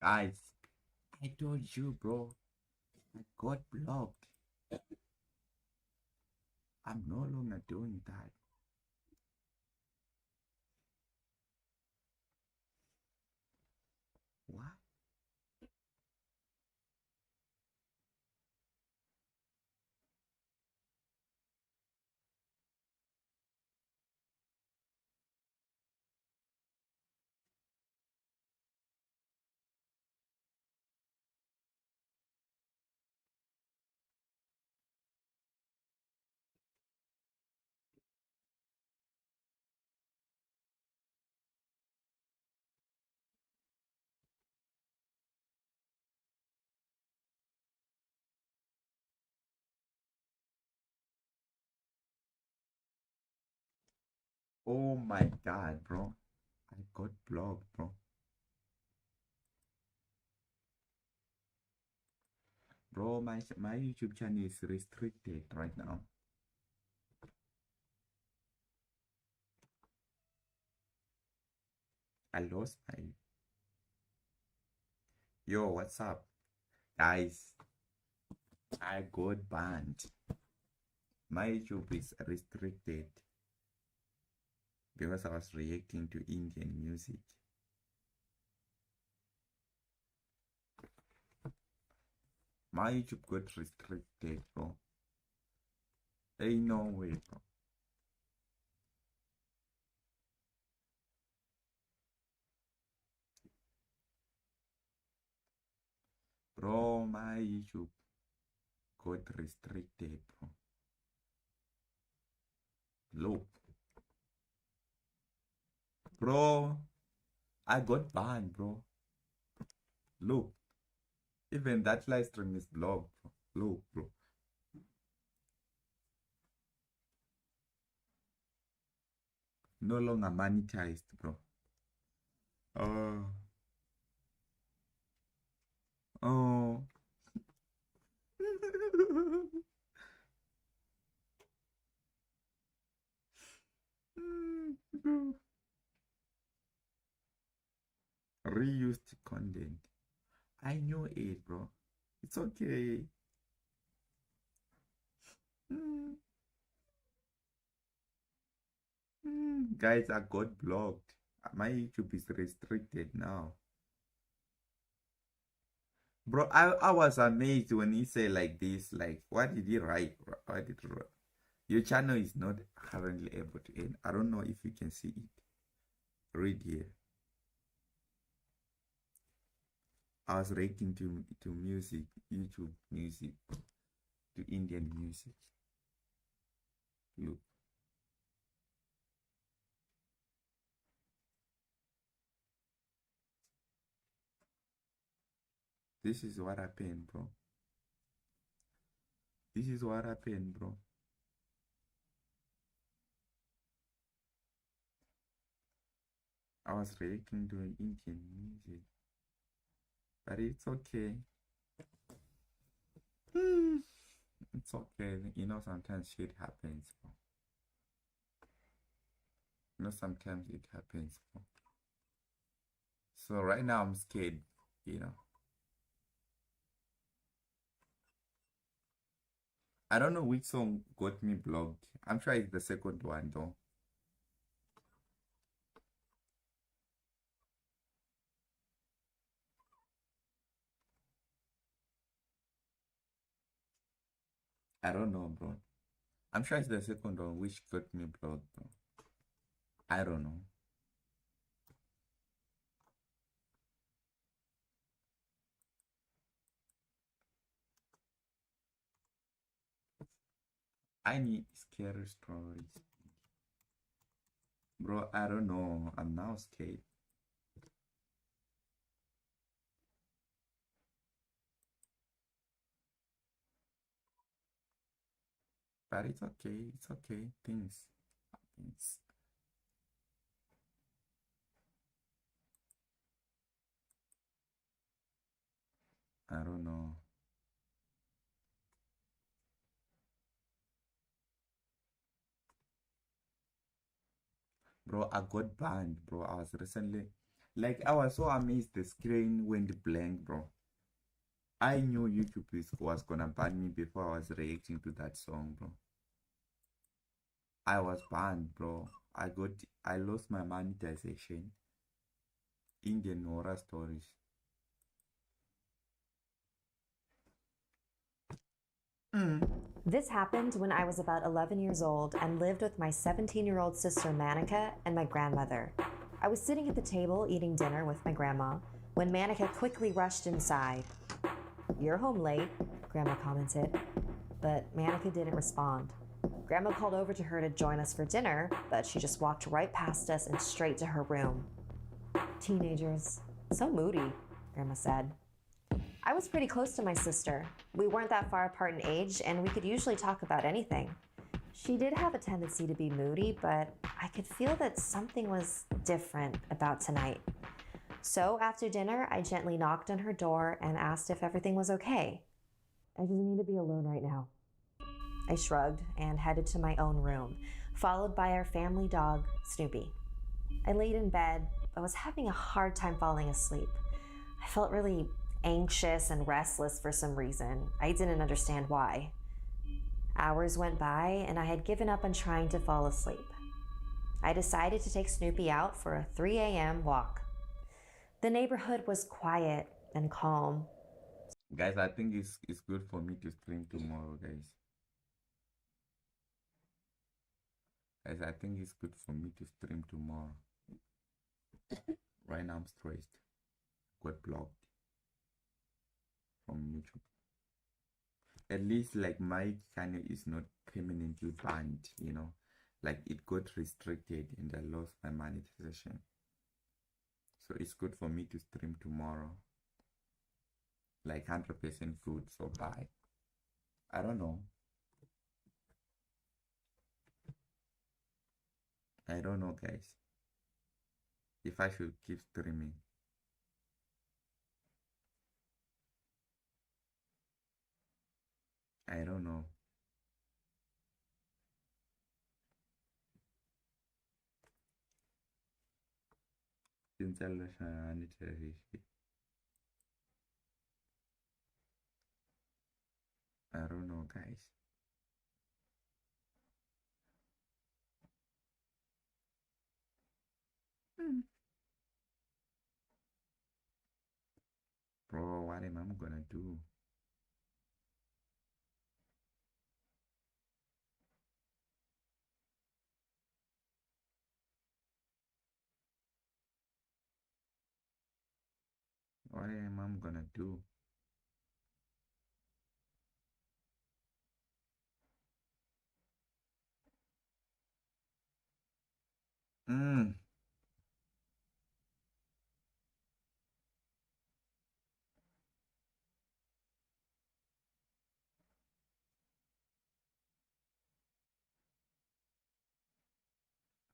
Guys, I told you, bro. I got blocked. I'm no longer doing that. What? Oh my god, bro. I got blocked, bro. Bro, my YouTube channel is restricted right now. I lost my... Yo, what's up? Guys, I got banned. My YouTube is restricted because I was reacting to Indian music. My YouTube got restricted, bro. Ain't no way, bro. Bro, my YouTube got restricted, bro. Look. Bro, I got banned, bro. Look. Even that live stream is blocked, bro. Look, bro. No longer monetized, bro. Oh. Oh. Reused content. I knew it, bro. It's okay. Guys, I got blocked. My YouTube is restricted now. Bro, I was amazed when he said like this. Like, what did he write? What did he write? Your channel is not currently able to end. I don't know if you can see it. Read here. I was reacting to music, YouTube music, to Indian music. Look. This is what happened, bro. This is what happened, bro. I was reacting to Indian music. But it's okay. It's okay. You know, sometimes shit happens, bro. You know, sometimes it happens, bro. So right now I'm scared, you know. I don't know which song got me blocked. I'm sure it's the second one though. I don't know, bro. I'm sure it's the second one which got me blocked, bro. I don't know. I need scary stories. Bro, I don't know. I'm now scared. But it's okay. It's okay. Things happens. I don't know. Bro, I got banned, bro. I was recently Like, I was so amazed the screen went blank, bro. I knew was gonna ban me before I was reacting to that song, bro. I was banned, bro. I lost my monetization. Indian horror stories. This happened when I was about 11 years old and lived with my 17-year-old sister Manika and my grandmother. I was sitting at the table eating dinner with my grandma when Manika quickly rushed inside. "You're home late," Grandma commented, but Manika didn't respond. Grandma called over to her to join us for dinner, but she just walked right past us and straight to her room. "Teenagers, so moody," Grandma said. I was pretty close to my sister. We weren't that far apart in age, and we could usually talk about anything. She did have a tendency to be moody, but I could feel that something was different about tonight. So after dinner, I gently knocked on her door and asked if everything was okay. "I just need to be alone right now." I shrugged and headed to my own room, followed by our family dog, Snoopy. I laid in bed, but was having a hard time falling asleep. I felt really anxious and restless for some reason. I didn't understand why. Hours went by, and I had given up on trying to fall asleep. I decided to take Snoopy out for a 3 a.m. walk. The neighborhood was quiet and calm. Guys, I think it's good for me to stream tomorrow, guys. Guys, I think it's good for me to stream tomorrow. Right now I'm stressed. Got blocked from YouTube. At least like my channel is not permanently banned, you know. Like it got restricted and I lost my monetization. So it's good for me to stream tomorrow. Like 100% good, so bye. I don't know. I don't know, guys. If I should keep streaming. I don't know. Since I lost my monetization. I don't know, guys. Bro, what am I gonna do? What am I gonna do? Mm.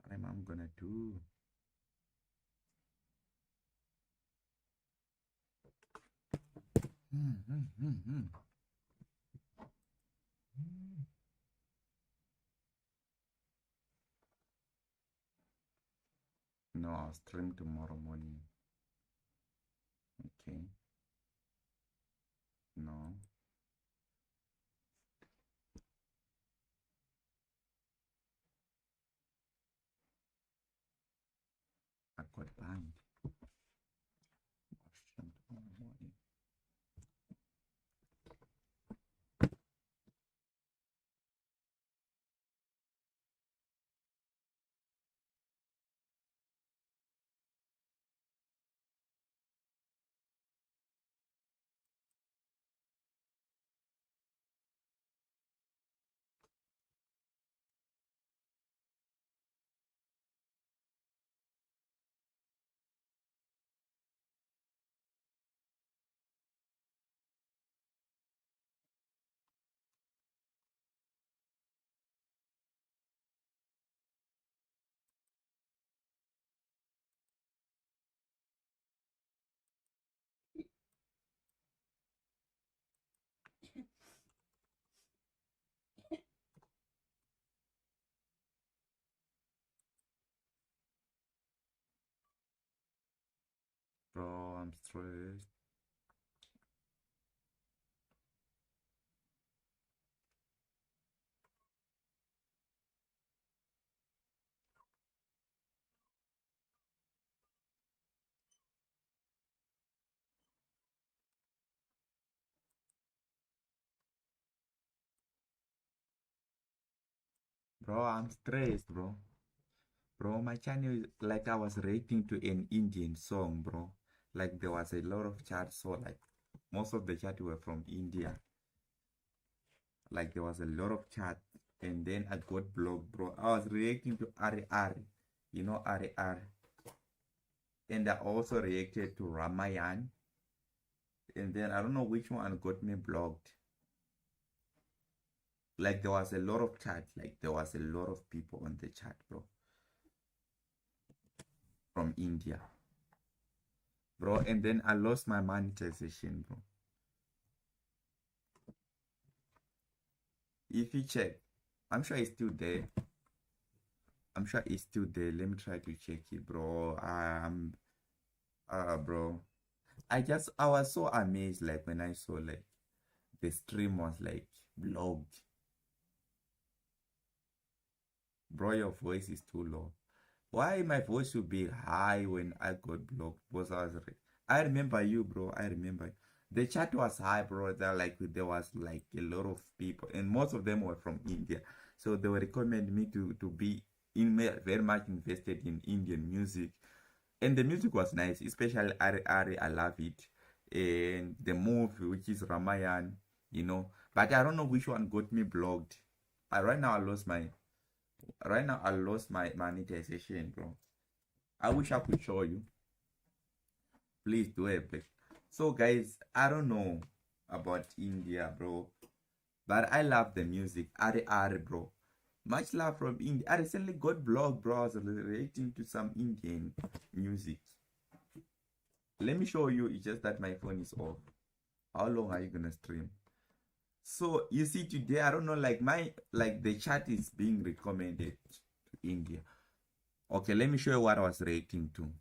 What am I gonna do? No, I'll stream tomorrow morning. Okay. No, I got banned. I'll stream tomorrow morning. Bro, I'm stressed. Bro, I'm stressed, bro. Bro, my channel is like I was reacting to an Indian song, bro. Like there was a lot of chat, so like most of the chat were from India. Like there was a lot of chat, and then I got blocked, bro. I was reacting to Ari, you know Ari, and I also reacted to Ramayan, and then I don't know which one got me blocked. Like there was a lot of chat, like there was a lot of people on the chat, bro, from India, bro. And then I lost my monetization, bro. If you check, I'm sure it's still there. I'm sure it's still there. Let me try to check it, bro. Bro, I was so amazed, like when I saw like the stream was like blocked. Bro, your voice is too low. Why my voice should be high when I got blocked? Because I remember you, bro. I remember the chat was high, bro. There was like a lot of people, and most of them were from India. So they were recommending me to be very much invested in Indian music, and the music was nice, especially Ari. I love it, and the movie, which is Ramayan, you know. But I don't know which one got me blocked. Right now I lost my monetization, bro. I wish I could show you. Please do it, please. So guys, I don't know about India, bro, but I love the music. Ari, bro. Much love from India. I recently got blogged, bro. I was relating to some Indian music. Let me show you. It's just that my phone is off. How long are you gonna stream? So you see today, I don't know, like the chat is being recommended to India. Okay, let me show you what I was reacting to.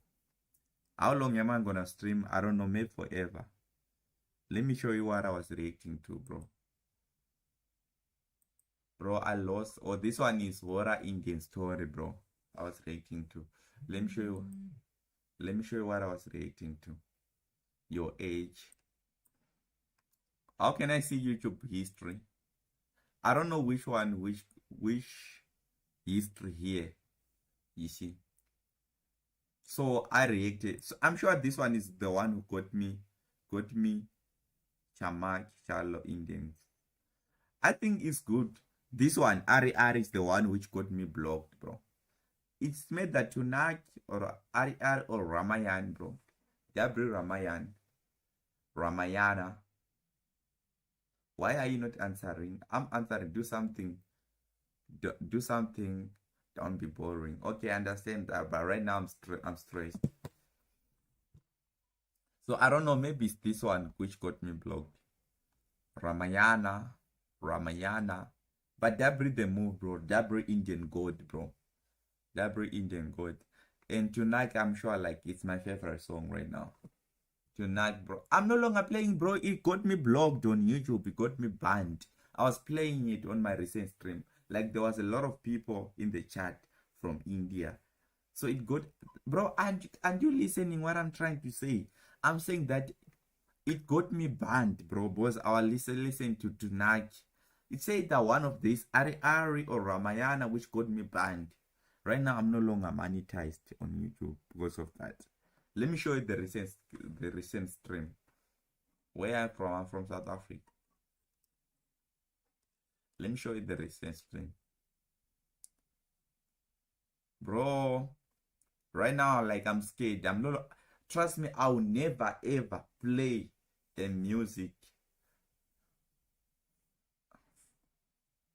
How long am I gonna stream? I don't know, maybe forever. Let me show you what I was reacting to, bro. Bro, I lost. Oh, this one is horror Indian story, bro. I was reacting to. Let me show you. Let me show you what I was reacting to. Your age. How can I see YouTube history? I don't know which one, which history here. You see. So I reacted. So I'm sure this one is the one who got me Chamak Charlo Indians. I think it's good. This one, Ari is the one which got me blocked, bro. It's made that tonight or Ari or Ramayan, bro. W Ramayana. Why are you not answering? I'm answering. Do something. Do something. Don't be boring. Okay, I understand that, but right now I'm stressed. So I don't know. Maybe it's this one which got me blocked. Ramayana. But W the move, bro. W Indian God, bro. W Indian God. And tonight, I'm sure like it's my favorite song right now. Tonight, bro. I'm no longer playing, bro. It got me blocked on YouTube. It got me banned. I was playing it on my recent stream. Like there was a lot of people in the chat from India. So it got, bro, and you listening what I'm trying to say? I'm saying that it got me banned, bro, because I was listening to tonight. It said that one of these Ari or Ramayana which got me banned. Right now I'm no longer monetized on YouTube because of that. Let me show you the recent stream. Where I'm from? I'm from South Africa. Let me show you the recent stream. Bro, right now like I'm scared. I'm not, trust me, I will never ever play a music,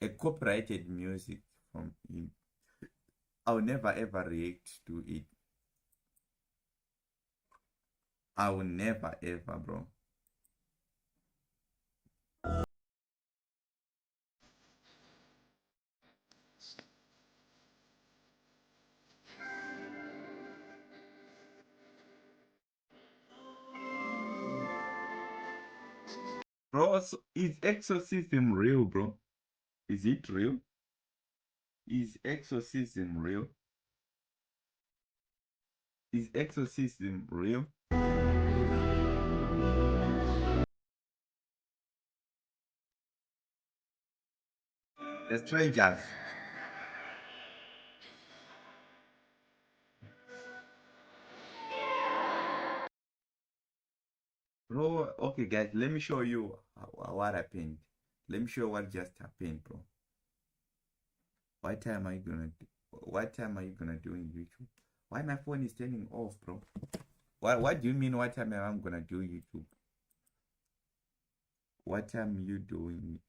a copyrighted music from him. I'll never ever react to it. I will never ever, bro. Bro, is exorcism real, bro? Is it real? Is exorcism real? Is exorcism real? The strangers. Bro, okay guys, let me show you what happened. Let me show you what just happened, bro. What time are you gonna do in YouTube? Why my phone is turning off, bro? What do you mean what time I'm gonna do YouTube? What time you doing?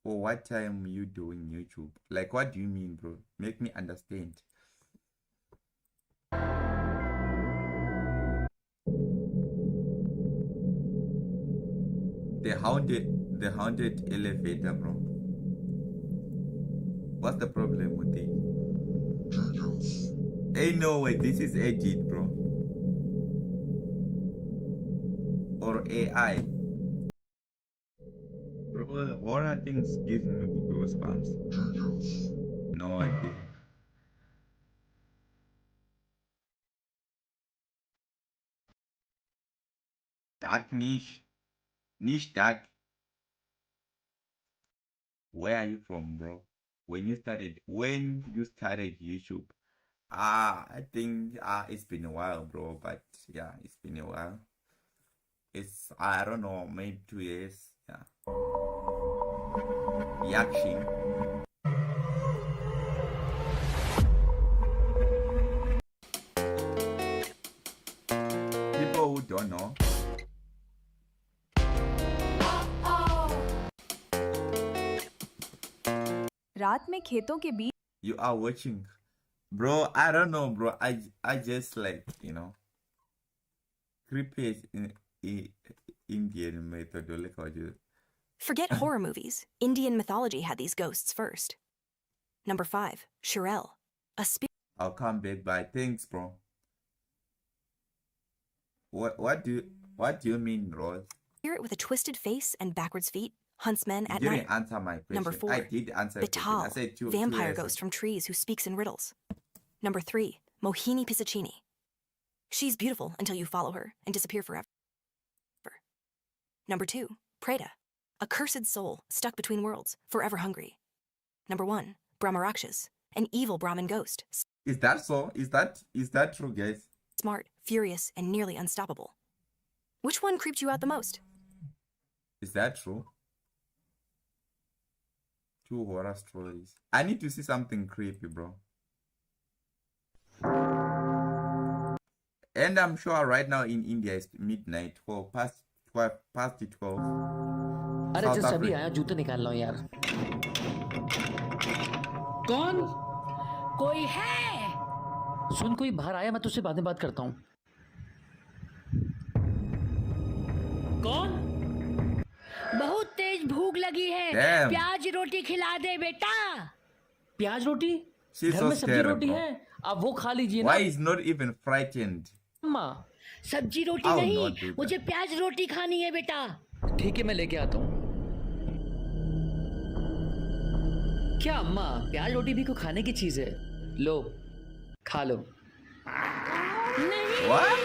Or what time you doing YouTube? Like what do you mean, bro? Make me understand. The haunted elevator, bro. What's the problem with it? Ain't no way this is edit, bro. Or AI. Bro, horror things give me goosebumps. No idea. That niche. Niche that. Where are you from, bro? When you started YouTube? I think it's been a while, bro, but yeah, it's been a while. It's I don't know, maybe 2 years. Yeah. Yakshin. People who don't know. रात में खेतों के बीच You are watching. Bro, I don't know, bro. I just like, creepy in Indian methodology. Forget horror movies. Indian mythology had these ghosts first. Number 5, Shirel. A spirit I'll come back by thanks, bro. What do you mean, Rose? with a twisted face and backwards feet hunts men You at didn't night. answer my question. Number 4, I did answer the question. I Bital, said two vampire years ghost ago. from trees who speaks in riddles. Number 3, Mohini Pisaccini. She's beautiful until you follow her and disappear forever. Number 2, Preta. A cursed soul stuck between worlds, forever hungry. Number 1, Brahmarakshas. An evil Brahmin ghost. Is that so? Is that true, guys? Smart, furious, and nearly unstoppable. Which one creeped you out the most? Is that true? 2 horror stories. I need to see something creepy, bro. And I'm sure right now in India it's midnight, past 12. अरे South just अभी Africa. आया जूते निकाल लो यार कौन? कोई है? सुन कोई बाहर आया मैं तुझसे बाद में बात करता हूँ कौन? बहुत तेज भूख लगी है। Damn. प्याज रोटी खिला दे बेटा। प्याज रोटी She's घर so में सब्जी scared, रोटी bro. है आप वो खा लीजिए ना Why is not even frightened? अम्मा सब्जी रोटी I'll नहीं, not do that. मुझे प्याज रोटी खानी है बेटा। ठीक है मैं लेके आता हूँ क्या अम्मा प्याज रोटी भी को खाने की चीज है लो खा लो नहीं, What?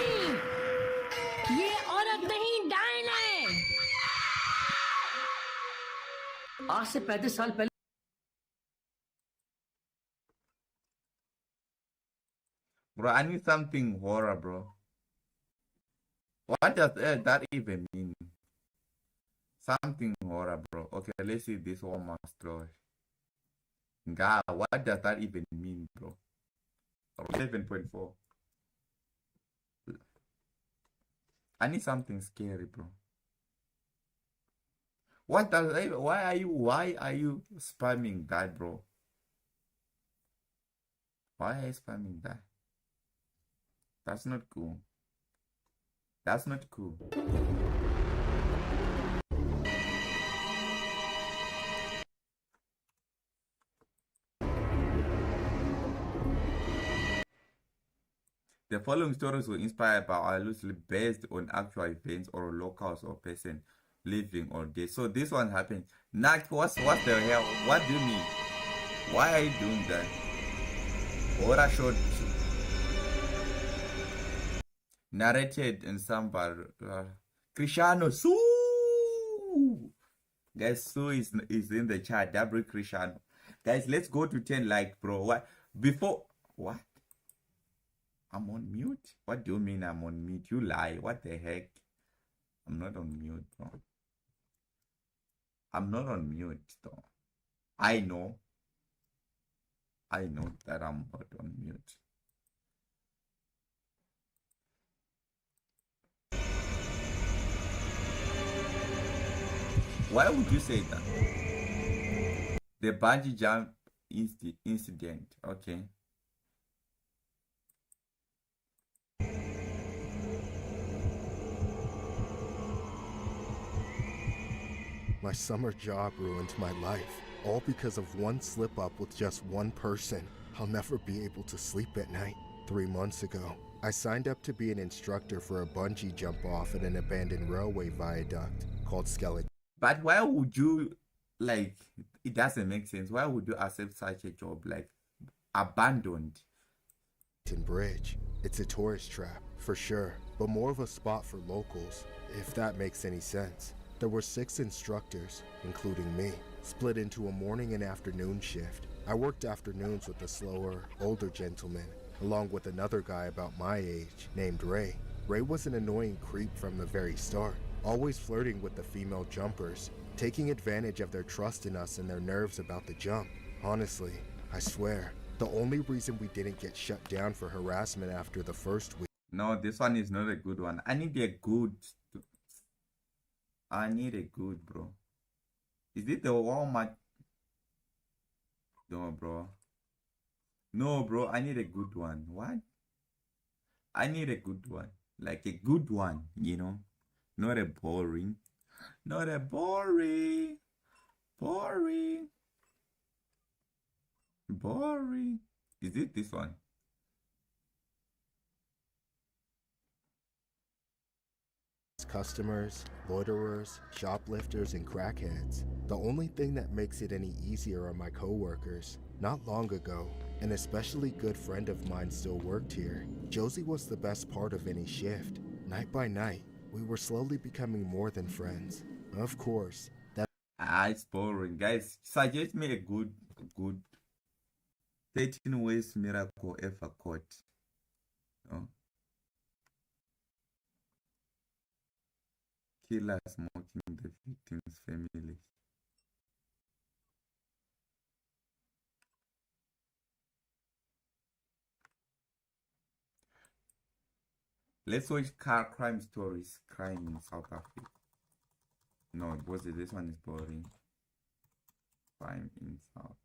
ये औरत नहीं, डायन है। आज से 35 साल पहले Bro, I need something horror, bro. What does that even mean? Something horror, bro. Okay, let's see this horror story. God, what does that even mean, bro? 11.4. I need something scary, bro. What does why are you spamming that, bro? Why are you spamming that? That's not cool. That's not cool. The following stories were inspired by or loosely based on actual events or locals or person living all day. So this one happened. Nak, what the hell? What do you mean? Why are you doing that? What I showed narrated in some Cristiano Sue. Guys, Sue is in the chat. Double Cristiano. Guys, let's go to 10 like, bro. What before what? I'm on mute? What do you mean I'm on mute? You lie. What the heck? I'm not on mute, bro. I'm not on mute, though. I know that I'm not on mute. Why would you say that? The bungee jump incident. Okay. My summer job ruined my life, all because of one slip up with just one person. I'll never be able to sleep at night. 3 months ago, I signed up to be an instructor for a bungee jump off at an abandoned railway viaduct called Skeleton. But why would you, like, it doesn't make sense. Why would you accept such a job, like, abandoned? Bridge. It's a tourist trap, for sure, but more of a spot for locals, if that makes any sense. There were 6 instructors, including me, split into a morning and afternoon shift. I worked afternoons with a slower, older gentleman, along with another guy about my age, named Ray. Ray was an annoying creep from the very start, always flirting with the female jumpers, taking advantage of their trust in us and their nerves about the jump. Honestly, I swear, the only reason we didn't get shut down for harassment after the first week. No, this one is not a good one. I need a good, bro. Is it the Walmart? No, bro. No, bro, I need a good one. What? I need a good one. Like a good one, you know? Not a boring. Not a boring. Boring. Boring. Is it this one? Customers, loiterers, shoplifters, and crackheads. The only thing that makes it any easier are my coworkers. Not long ago, an especially good friend of mine still worked here. Josie was the best part of any shift. Night by night, we were slowly becoming more than friends. Of course, that it's boring. Guys, suggest me a good 13 ways miracle ever caught. Oh. Killers mocking the victim's family. Let's watch crime stories. Crime in South Africa. No, this one is boring. Crime in South.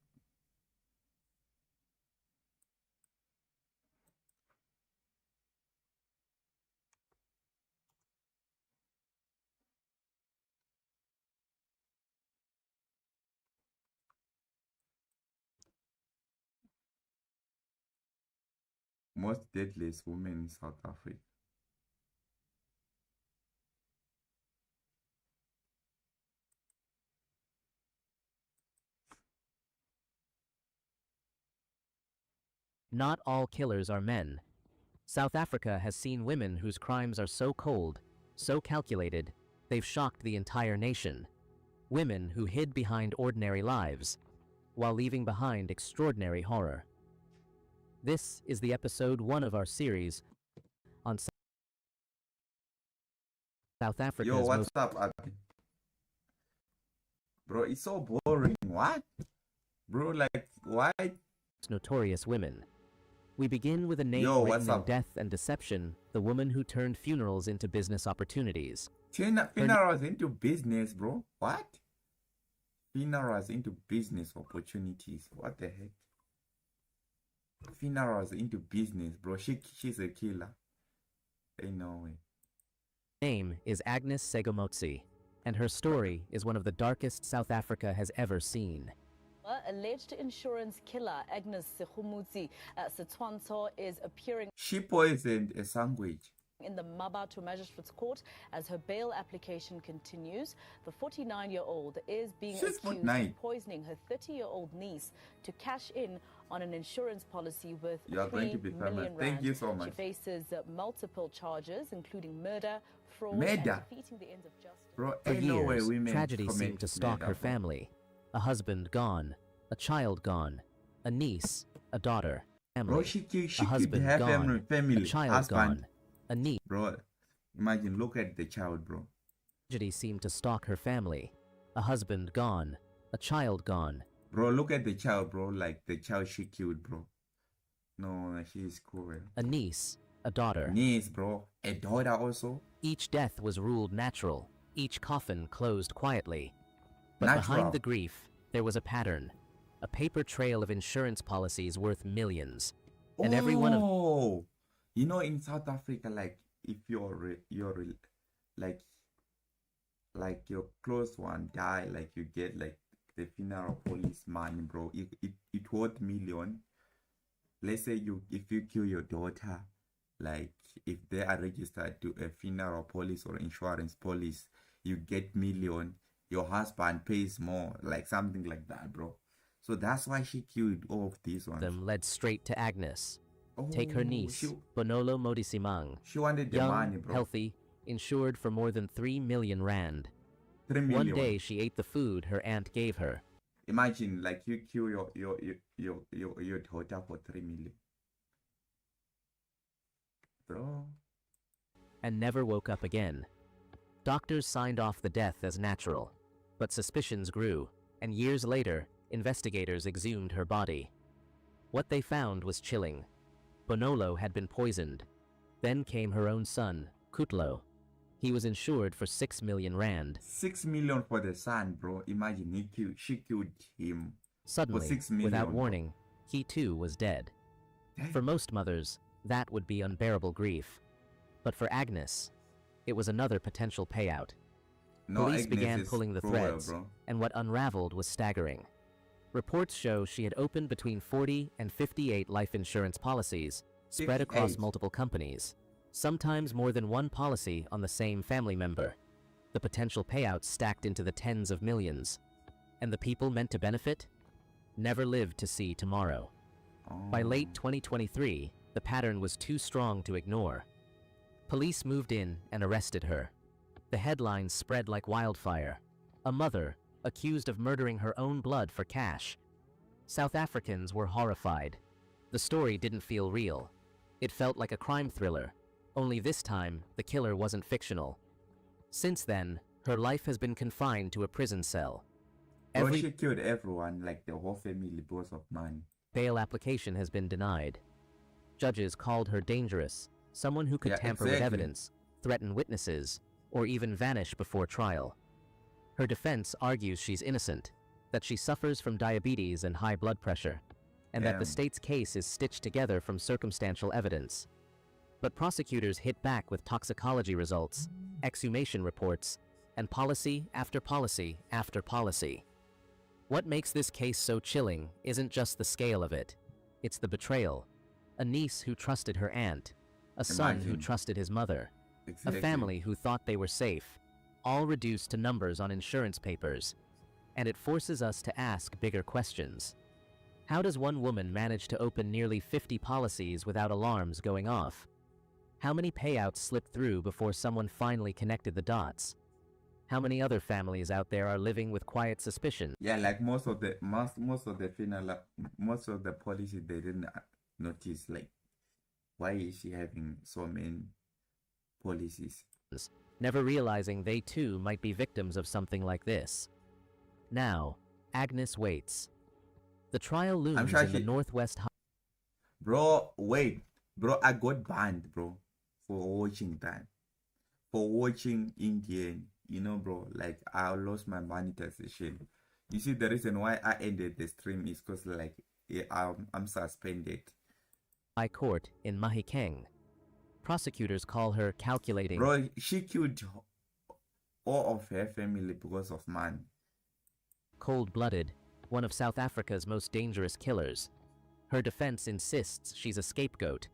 Most deadliest women in South Africa. Not all killers are men. South Africa has seen women whose crimes are so cold, so calculated, they've shocked the entire nation. Women who hid behind ordinary lives, while leaving behind extraordinary horror. This is the episode 1 of our series on South Africa's Yo, what's up, Abby? Bro, it's so boring. What? Bro, like, why? notorious women. We begin with a name written in death and deception, the woman who turned funerals into business opportunities. Funerals into business, bro? What? Funerals into business opportunities. What the heck? Funerals into business, bro. She's a killer. Ain't no way. Name is Agnes Segomotsi, and her story is one of the darkest South Africa has ever seen. Alleged insurance killer Agnes Segomotsi Setwanto is appearing. She poisoned a sandwich. in the Mabato Magistrates Court as her bail application continues. The 49-year-old is being She's accused 49. of poisoning her 30-year-old niece to cash in on an insurance policy worth You are going to 3 be famous. million Thank rand. you so much. She faces multiple charges, including murder, fraud, Murder? and defeating the ends of justice. Bro, For ain't no way years, women tragedy commit seemed to stalk murder, her bro. family. A husband gone, a child gone, a niece, a daughter, family, Bro, she killed a husband her gone, family, a child husband. gone, a niece. Bro, imagine, look at the child, bro. Tragedy seemed to stalk her family. A husband gone, a child gone. Bro, look at the child, bro. Like the child she killed, bro. No, she is cruel. A niece, a daughter. Niece, bro. A daughter also. Each death was ruled natural, each coffin closed quietly. But Natural. behind the grief, there was a pattern, a paper trail of insurance policies worth millions. And every one of Oh, you know, in South Africa, like if like your close one die, like you get like the funeral police money, bro. It worth million. Let's say if you kill your daughter, like if they are registered to a funeral police or insurance police, you get million. Your husband pays more, like something like that, bro. So that's why she killed all of these ones. them led straight to Agnes. Oh, Take her niece, She, Bonolo Modisimang. she wanted the Young, money, bro. healthy, insured for more than 3 million rand. 3 million. One day she ate the food her aunt gave her. Imagine, like you kill your daughter for 3 million, bro. And never woke up again. Doctors signed off the death as natural, but suspicions grew, and years later, investigators exhumed her body. What they found was chilling. Bonolo had been poisoned. Then came her own son, Kutlo. He was insured for 6 million rand. 6 million for the son, bro. Imagine she killed him Suddenly, for 6 million. without bro. warning, he too was dead. Damn. For most mothers, that would be unbearable grief. But for Agnes, it was another potential payout. No, Police Agnes began is pulling the cruel, threads, bro. and what unraveled was staggering. Reports show she had opened between 40 and 58 life insurance policies, spread across 58. multiple companies, sometimes more than one policy on the same family member. The potential payouts stacked into the tens of millions. And the people meant to benefit? Never lived to see tomorrow. By late 2023, the pattern was too strong to ignore. Police moved in and arrested her. The headlines spread like wildfire. A mother accused of murdering her own blood for cash. South Africans were horrified. The story didn't feel real. It felt like a crime thriller, only this time the killer wasn't fictional. Since then, her life has been confined to a prison cell. Bro, she killed everyone, like the whole family, because of money. Bail application has been denied. Judges called her dangerous, someone who could tamper with evidence, threaten witnesses, or even vanish before trial. Her defense argues she's innocent, that she suffers from diabetes and high blood pressure, and that the state's case is stitched together from circumstantial evidence. But prosecutors hit back with toxicology results, exhumation reports, and policy after policy after policy. What makes this case so chilling isn't just the scale of it, it's the betrayal. A niece who trusted her aunt, a son who trusted his mother, a family who thought they were safe, all reduced to numbers on insurance papers. And it forces us to ask bigger questions. How does one woman manage to open nearly 50 policies without alarms going off? How many payouts slipped through before someone finally connected the dots? How many other families out there are living with quiet suspicion? Yeah, like most of the policies they didn't notice, like, why is she having so many policies? Never realizing they too might be victims of something like this. Now, Agnes waits. The trial looms in the Northwest. Bro, wait. Bro, I got banned, bro, for watching that. For watching Indian, you know, bro, like, I lost my monetization. You see, the reason why I ended the stream is because, like, I'm suspended. High Court in Mahikeng. Prosecutors call her calculating. Bro, she killed all of her family because of money. Cold-blooded, one of South Africa's most dangerous killers. Her defense insists she's a scapegoat.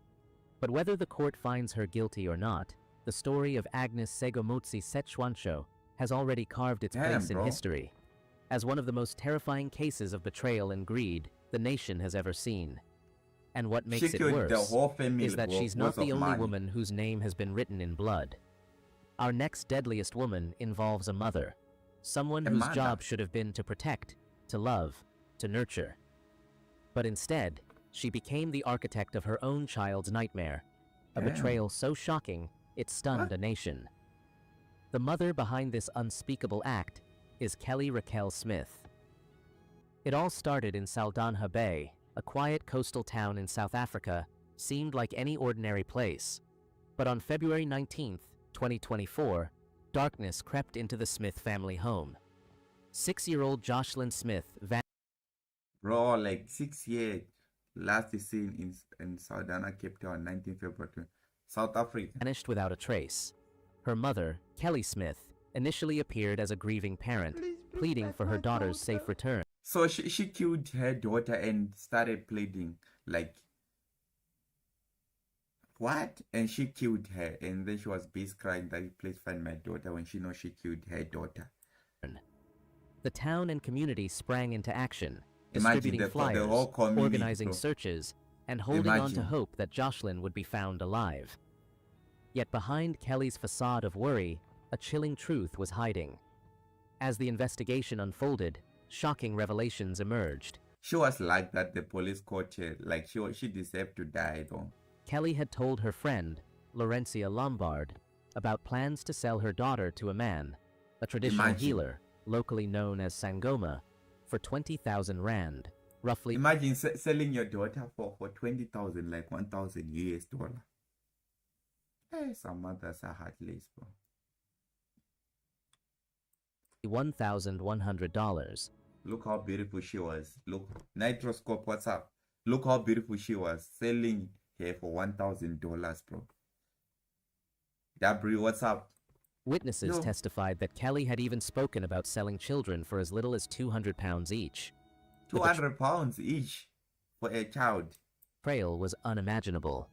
But whether the court finds her guilty or not, the story of Agnes Segomotsi Sechwansho has already carved its place in history as one of the most terrifying cases of betrayal and greed the nation has ever seen. And what makes it worse is that she's not the only woman whose name has been written in blood. Our next deadliest woman involves a mother, someone whose job should have been to protect, to love, to nurture. But instead, she became the architect of her own child's nightmare, a betrayal so shocking it stunned a nation. The mother behind this unspeakable act is Kelly Raquel Smith. It all started in Saldanha Bay, a quiet coastal town in South Africa, seemed like any ordinary place. But on February 19th, 2024, darkness crept into the Smith family home. 6-year-old Jocelyn Smith Bro, like 6 years. Last seen in Saldanha, Cape Town, 19 February, South Africa. vanished without a trace. Her mother, Kelly Smith, initially appeared as a grieving parent, pleading for her daughter's safe return. So she killed her daughter and started pleading like, what? And she killed her, and then she was busy crying that, please find my daughter, when she knows she killed her daughter. The town and community sprang into action, Imagine distributing flyers, the whole community, organizing searches, and holding on to hope that Jocelyn would be found alive. Yet behind Kelly's facade of worry, a chilling truth was hiding. As the investigation unfolded, shocking revelations emerged. She was like that, the police caught her, like she deserved to die though. Kelly had told her friend, Laurencia Lombard, about plans to sell her daughter to a man, a traditional healer, locally known as Sangoma, for 20,000 rand, roughly. Imagine selling your daughter for 20,000, like 1,000 US dollar. Hey, some mothers are heartless, bro. $1,100. Look how beautiful she was. Look, Nitroscope, what's up? Look how beautiful she was, selling her for $1,000, bro. Dabri, what's up? Witnesses testified that Kelly had even spoken about selling children for as little as £200 each. 200 pounds each for a child. Betrayal was unimaginable.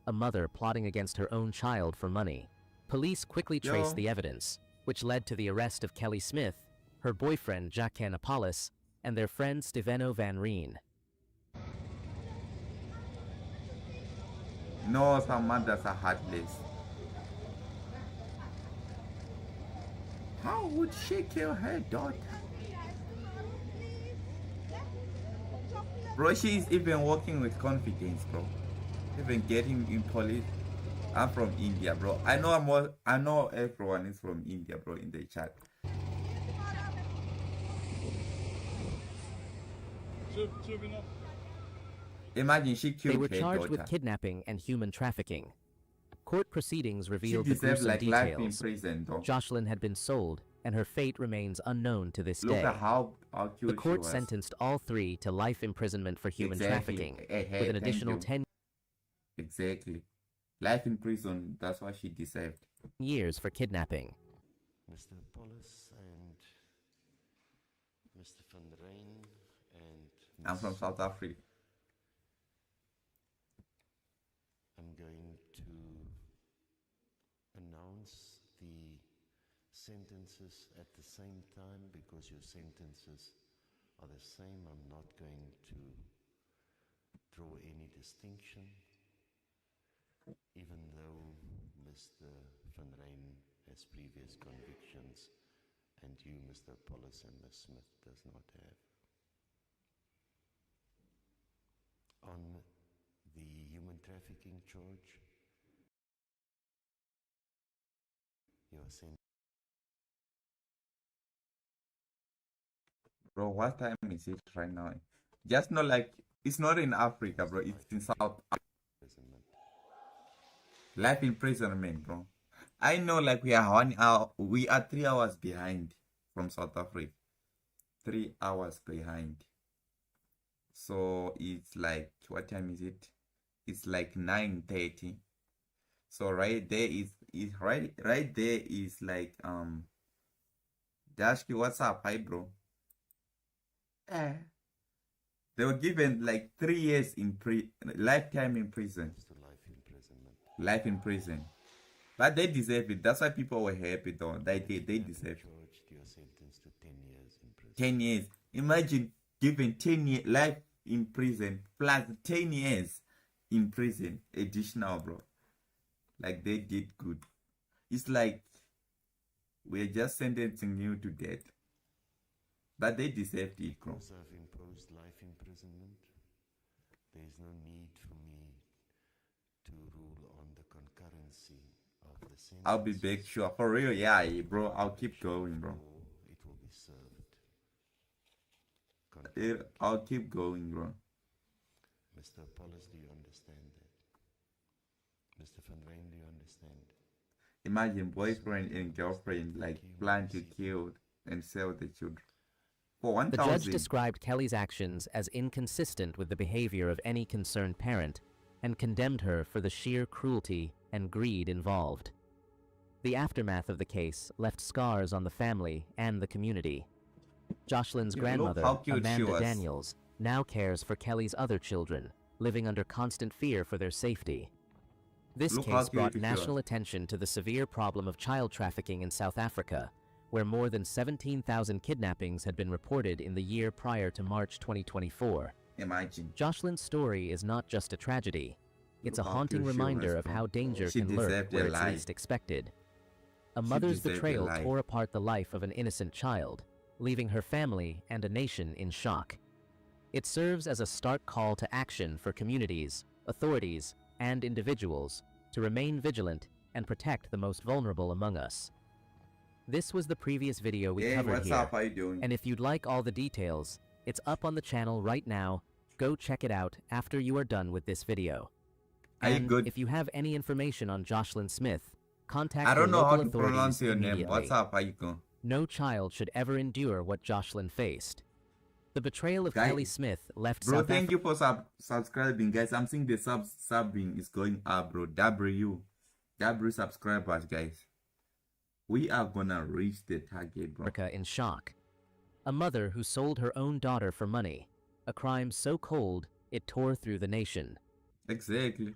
A mother plotting against her own child for money. Police quickly traced the evidence, which led to the arrest of Kelly Smith, her boyfriend Jacques Apollos, and their friend Steveno Van Reen. No, some mothers are heartless. How would she kill her daughter? Bro, she is even walking with confidence, bro. Even getting in police. I'm from India, bro. I know everyone is from India, bro, in the chat. Imagine she killed her daughter. They were charged with kidnapping and human trafficking. Court proceedings revealed the gruesome like details. life in prison, though. Jocelyn had been sold, and her fate remains unknown to this Look day. at how cute the court she was. sentenced all three to life imprisonment for human trafficking, with an additional 10 Exactly. Life in prison, that's what she deserved. years for kidnapping. Mr. Apollos and Mr. Van Rijn and I'm from South Africa. I'm going to announce the sentences at the same time because your sentences are the same. I'm not going to draw any distinction, even though Mr. Van Rijn has previous convictions and you, Mr. Apollos and Ms. Smith, does not have. On the human trafficking charge, you are sent. Bro, what time is it right now? Just not like, it's not in Africa, bro. It's in South Africa. Life imprisonment, bro. I know, like, we are 1 hour, we are 3 hours behind from South Africa. 3 hours behind. So it's like, what time is it? It's like 9:30. So right there is right there is like Dashki, what's up? Hi, bro. They were given like 3 years in lifetime in prison. To life imprisonment. Life in prison. But they deserve it. That's why people were happy though. They deserve it. George, you are sentenced to 10 years in prison. 10 years. Imagine giving 10 years life in prison plus 10 years in prison additional, bro. Like they did good. It's like we're just sentencing you to death. But they deserved it, bro. Because I've imposed life imprisonment, there's no need for me to rule on the concurrency of the sentence. I'll be back, sure. For real, yeah, bro. I'll keep going, bro. It will be served. I'll keep going, bro. Mr. Apollos, do you understand that? Mr. Van Rijn, do you understand? Imagine boyfriend and girlfriend like plan to kill and sell the children. For 1,000. The judge described Kelly's actions as inconsistent with the behavior of any concerned parent and condemned her for the sheer cruelty and greed involved. The aftermath of the case left scars on the family and the community. Jocelyn's grandmother, Amanda Daniels, now cares for Kelly's other children, living under constant fear for their safety. This case brought national attention to the severe problem of child trafficking in South Africa, where more than 17,000 kidnappings had been reported in the year prior to March 2024. Imagine. Jocelyn's story is not just a tragedy. It's a haunting reminder of how danger can lurk where it's least expected. A mother's betrayal tore apart the life of an innocent child, leaving her family and a nation in shock. It serves as a stark call to action for communities, authorities, and individuals to remain vigilant and protect the most vulnerable among us. This was the previous video we covered here. Up? How you doing? And if you'd like all the details, it's up on the channel right now. Go check it out after you are done with this video. And if you have any information on Jocelyn Smith, contact your local authorities immediately. What's up? How you going? No child should ever endure what Jocelyn faced. The betrayal of Kelly Smith left South Africa. Bro, thank you for subscribing, guys. I'm seeing the subbing is going up, bro. W subscribers, guys. We are gonna reach the target, bro. Africa in shock. A mother who sold her own daughter for money. A crime so cold, it tore through the nation. Exactly.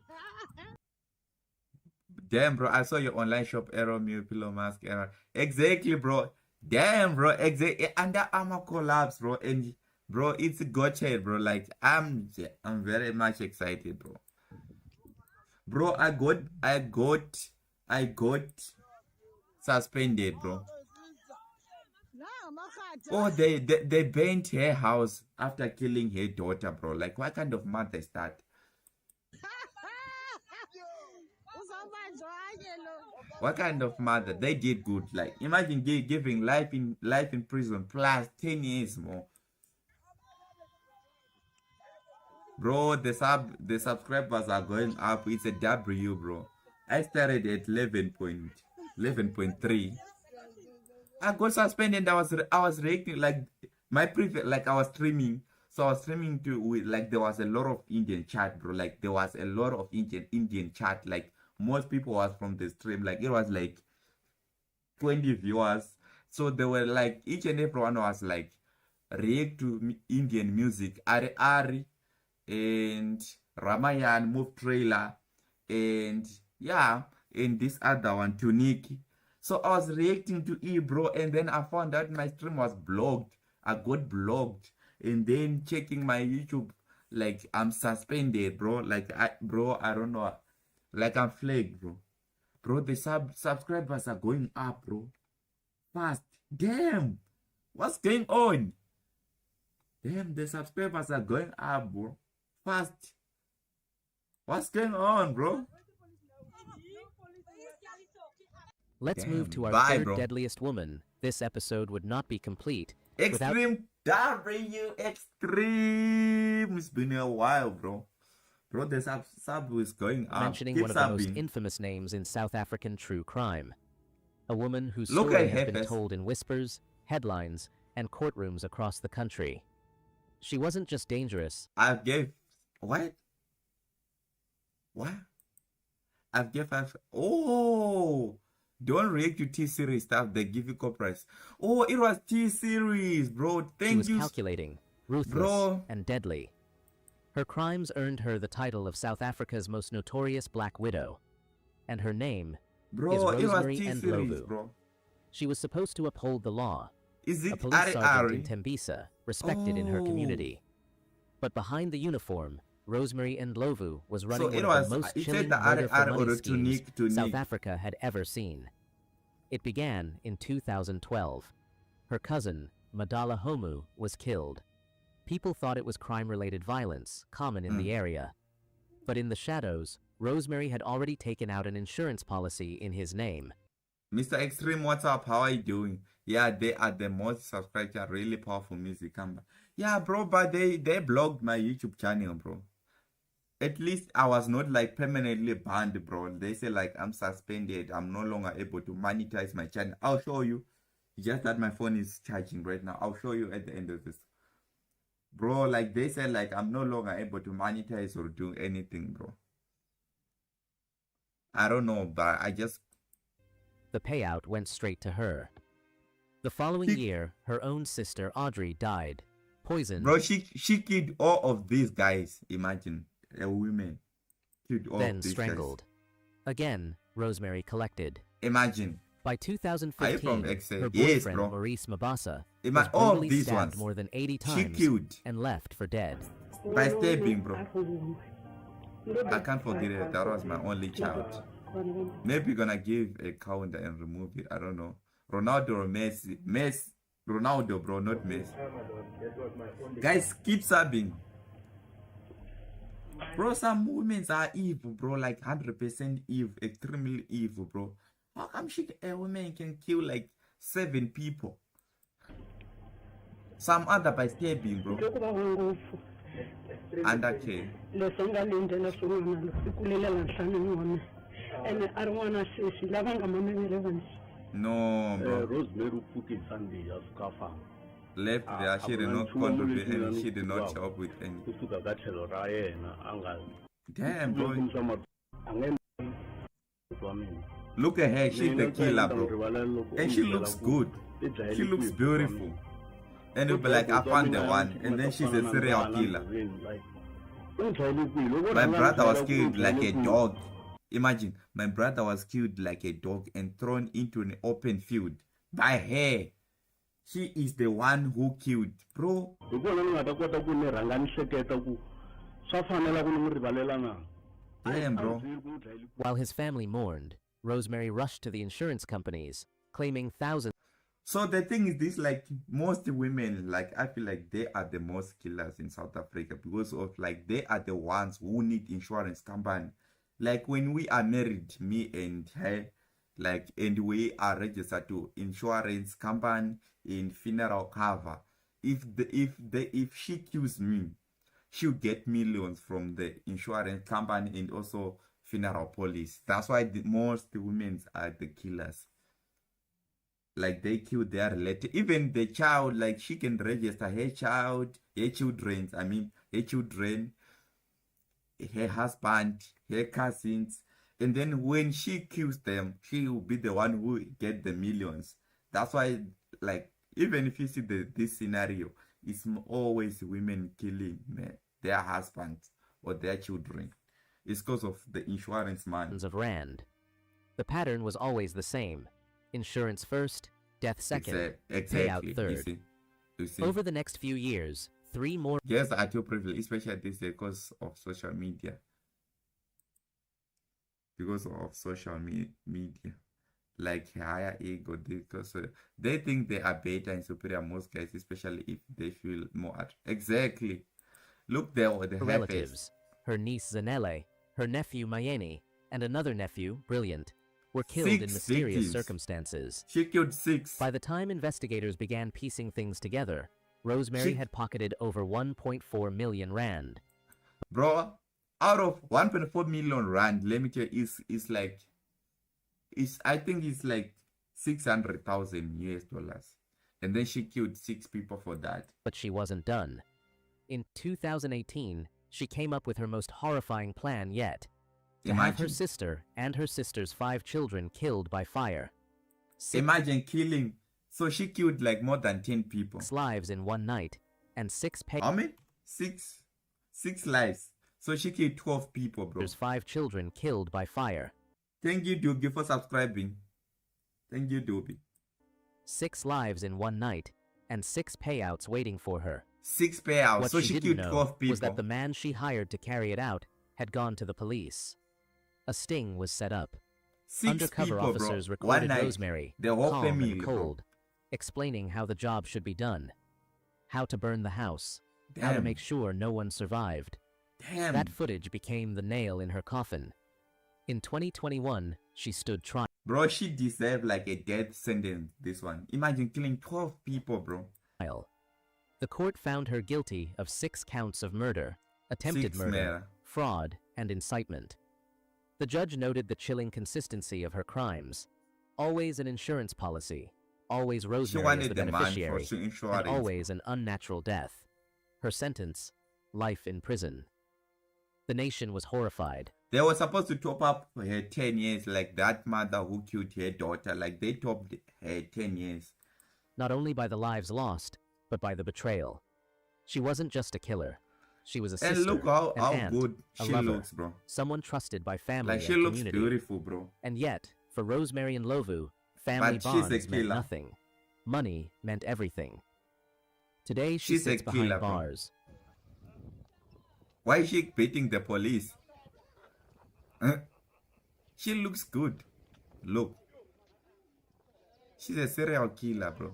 Damn, bro. I saw your online shop, Eroomill, pillow mask, Eroo. Exactly, bro. Damn, bro. Exactly. And that armor collapse, bro. And bro, it's a gotcha, bro. Like I'm very much excited, bro. Bro, I got suspended, bro. Oh, they burnt her house after killing her daughter, bro. Like, what kind of mother is that? What kind of mother? They did good. Like, imagine giving life in prison plus 10 years more. Bro, the subscribers are going up. It's a W, bro. I started at 11.3. I got suspended. I was reacting like my previous, like I was streaming. So I was streaming to like there was a lot of Indian chat, bro. Like there was a lot of Indian chat. Like most people was from the stream. Like it was like 20 viewers. So they were like each and every one was like react to Indian music. Ari and Ramayan Move Trailer and yeah, and this other one Tuniki. So I was reacting to E, bro, and then I found out my stream was blocked. I got blocked, and then checking my YouTube, like I'm suspended, bro. Like I don't know, like I'm flagged, bro. Bro, the subscribers are going up, bro, fast. Damn, what's going on? Damn, the subscribers are going up, bro, fast. What's going on, bro? Let's move to our third deadliest woman. This episode would not be complete Extreme W Extreme. It's been a while, bro. Bro, the sub is going up. Mentioning one of the most infamous names in South African true crime. A woman whose story has been told in whispers, headlines, and courtrooms across the country. She wasn't just dangerous. What? I've gave 5. Oh! Don't react to T-Series stuff. They give you copyrights. Oh, it was T-Series, bro. Thank you. She was calculating, ruthless, and deadly. Her crimes earned her the title of South Africa's most notorious Black Widow. and her name Bro, is it was Rosemary T-series, Ndlovu. bro. She was supposed to uphold the law, Is a it police sergeant in Ari? Tembisa, respected in her Oh. community. But behind the uniform, Rosemary Ndlovu was running So it one of was, the most it chilling said the murder for Ari money or schemes to South Nick. Africa had ever seen. It began in 2012. Her cousin, Madala Homu, was killed. People thought it was crime-related violence, common in the area. But in the shadows, Rosemary had already taken out an insurance policy in his name. Mr. Extreme, what's up? How are you doing? Yeah, they are the most subscribed, really powerful music. Yeah, bro, but they blocked my YouTube channel, bro. At least I was not like permanently banned, bro. They say like I'm suspended. I'm no longer able to monetize my channel. I'll show you. Just that my phone is charging right now. I'll show you at the end of this. Bro, like they said like I'm no longer able to monetize or do anything, bro. I don't know, but I just... The payout went straight to her. The following year, her own sister Audrey died, poisoned. Bro, she killed all of these guys. Imagine, a woman killed all then of these strangled. guys. Again, Rosemary collected. Imagine. By 2015, her boyfriend yes, bro. Maurice Mabasa was all brutally these stabbed ones. more than 80 She times killed and left for dead. by stabbing, bro. I can't forget it. That was my only child. Maybe gonna give a counter and remove it. I don't know. Ronaldo or Messi? Ronaldo, bro, not Messi. Guys, keep subbing. Bro, some women are evil, bro. Like 100% evil, extremely evil, bro. How come a woman can kill like 7 people? Some other by stabbing, bro. Undercare. No, bro. Rosemary put in Sunday as Kafa. Left there, she did not contribute and she did not help with any. Damn, bro. Look at her, she's the killer, bro. And she looks good. She looks beautiful. And you'll be like, I found the one. And then she's a serial killer. My brother was killed like a dog. Imagine, my brother was killed like a dog and thrown into an open field by her. She is the one who killed, bro. Damn, bro. While his family mourned, Rosemary rushed to the insurance companies, claiming thousands. So the thing is this, like most women, like I feel like they are the most killers in South Africa because of like they are the ones who need insurance company. Like when we are married, me and her, like, and we are registered to insurance company in funeral cover. If she kills me, she'll get millions from the insurance company and also funeral police. That's why most women are the killers. Like they kill their relative, even the child. Like she can register her children, her husband, her cousins, and then when she kills them, she will be the one who get the millions. That's why, like, even if you see this scenario, it's always women killing their husbands or their children. It's because of the insurance money. Of rand. The pattern was always the same: insurance first, death second, exactly. payout third. You see. Over the next few years, 3 more. Yes, I feel privileged, especially this day because of social media. Because of social media, like higher ego, because they think they are better and superior, most guys, especially if they feel more exactly. Look there, the relatives, her niece Zanele, her nephew Mayeni, and another nephew, Brilliant, were killed in mysterious circumstances. She killed 6. By the time investigators began piecing things together, Rosemary had pocketed over 1.4 million rand. Bro, out of 1.4 million rand, let me tell you, I think it's like 600,000 US dollars. And then she killed 6 people for that. But she wasn't done. In 2018, she came up with her most horrifying plan yet. To have her sister and her sister's 5 children killed by fire. Imagine killing. So she killed like more than 10 people. 6 lives in one night, and 6 How many? 6 lives. So she killed 12 people, bro. There's 5 children killed by fire. Thank you, Doogie, for subscribing. Thank you, Doogie. 6 lives in one night, and 6 payouts waiting for her. 6 payouts. What So she she didn't killed know 12 people. was that the man she hired to carry it out had gone to the police. A sting was set up. 6 Undercover people, officers bro. recorded One night, Rosemary, the whole calm family, and bro. cold, explaining how the job should be done, how to burn the house, how to Damn. make sure no one survived. Damn. That footage became the nail in her coffin. In 2021, she stood trial. Bro, she deserved like a death sentence, this one. Imagine killing 12 people, bro. The court found her guilty of 6 counts of murder, attempted 6 murder, murder. fraud, and incitement. The judge noted the chilling consistency of her crimes. Always an insurance policy, always Rosemary as wanted the the man for beneficiary, insurance. and always an unnatural death. Her sentence, life in prison. The nation was horrified. They were supposed to top up her 10 years, like that mother who killed her daughter. Like they topped her 10 years. Not only by the lives lost, but by the betrayal. She wasn't just a killer. She was a sister, And look how an aunt, good a she lover, looks, bro. someone trusted by family Like she and looks community. beautiful, bro. And yet, for Rosemary and Lovu, family But she's a bonds meant killer. nothing. Money meant everything. Today she She's a sits behind killer, bro. bars. Why is she beating the police? She looks good. Look. She's a serial killer, bro.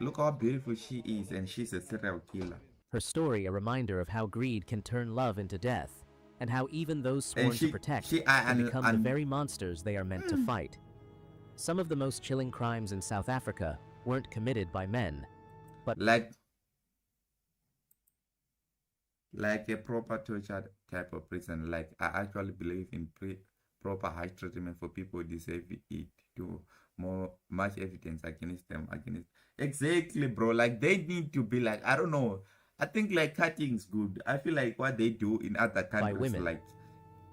Look how beautiful she is, and she's a serial killer. Her story a reminder of how greed can turn love into death, and how even those sworn to protect can become the very monsters they are meant to fight. Some of the most chilling crimes in South Africa weren't committed by men, but like a proper torture type of prison. Like I actually believe in proper high treatment for people who deserve it. To much evidence against them. Exactly, bro. Like they need to be like, I don't know. I think like cutting's good. I feel like what they do in other countries, by women. like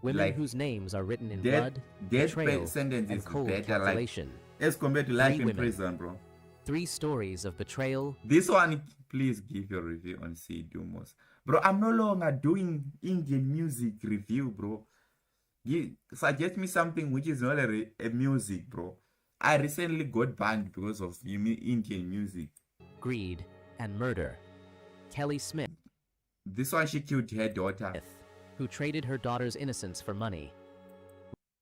Women whose names are written in death blood, death betrayal, sentence and is cold better, like calculation. as compared to life 3 in women. prison, bro. 3 stories of betrayal. This one, please give your review on C Dumos. Bro, I'm no longer doing Indian music review, bro. Suggest me something which is not a music, bro. I recently got banned because of Indian music. Greed and murder. Kelly Smith. This one, she killed her daughter. Who traded her daughter's innocence for money.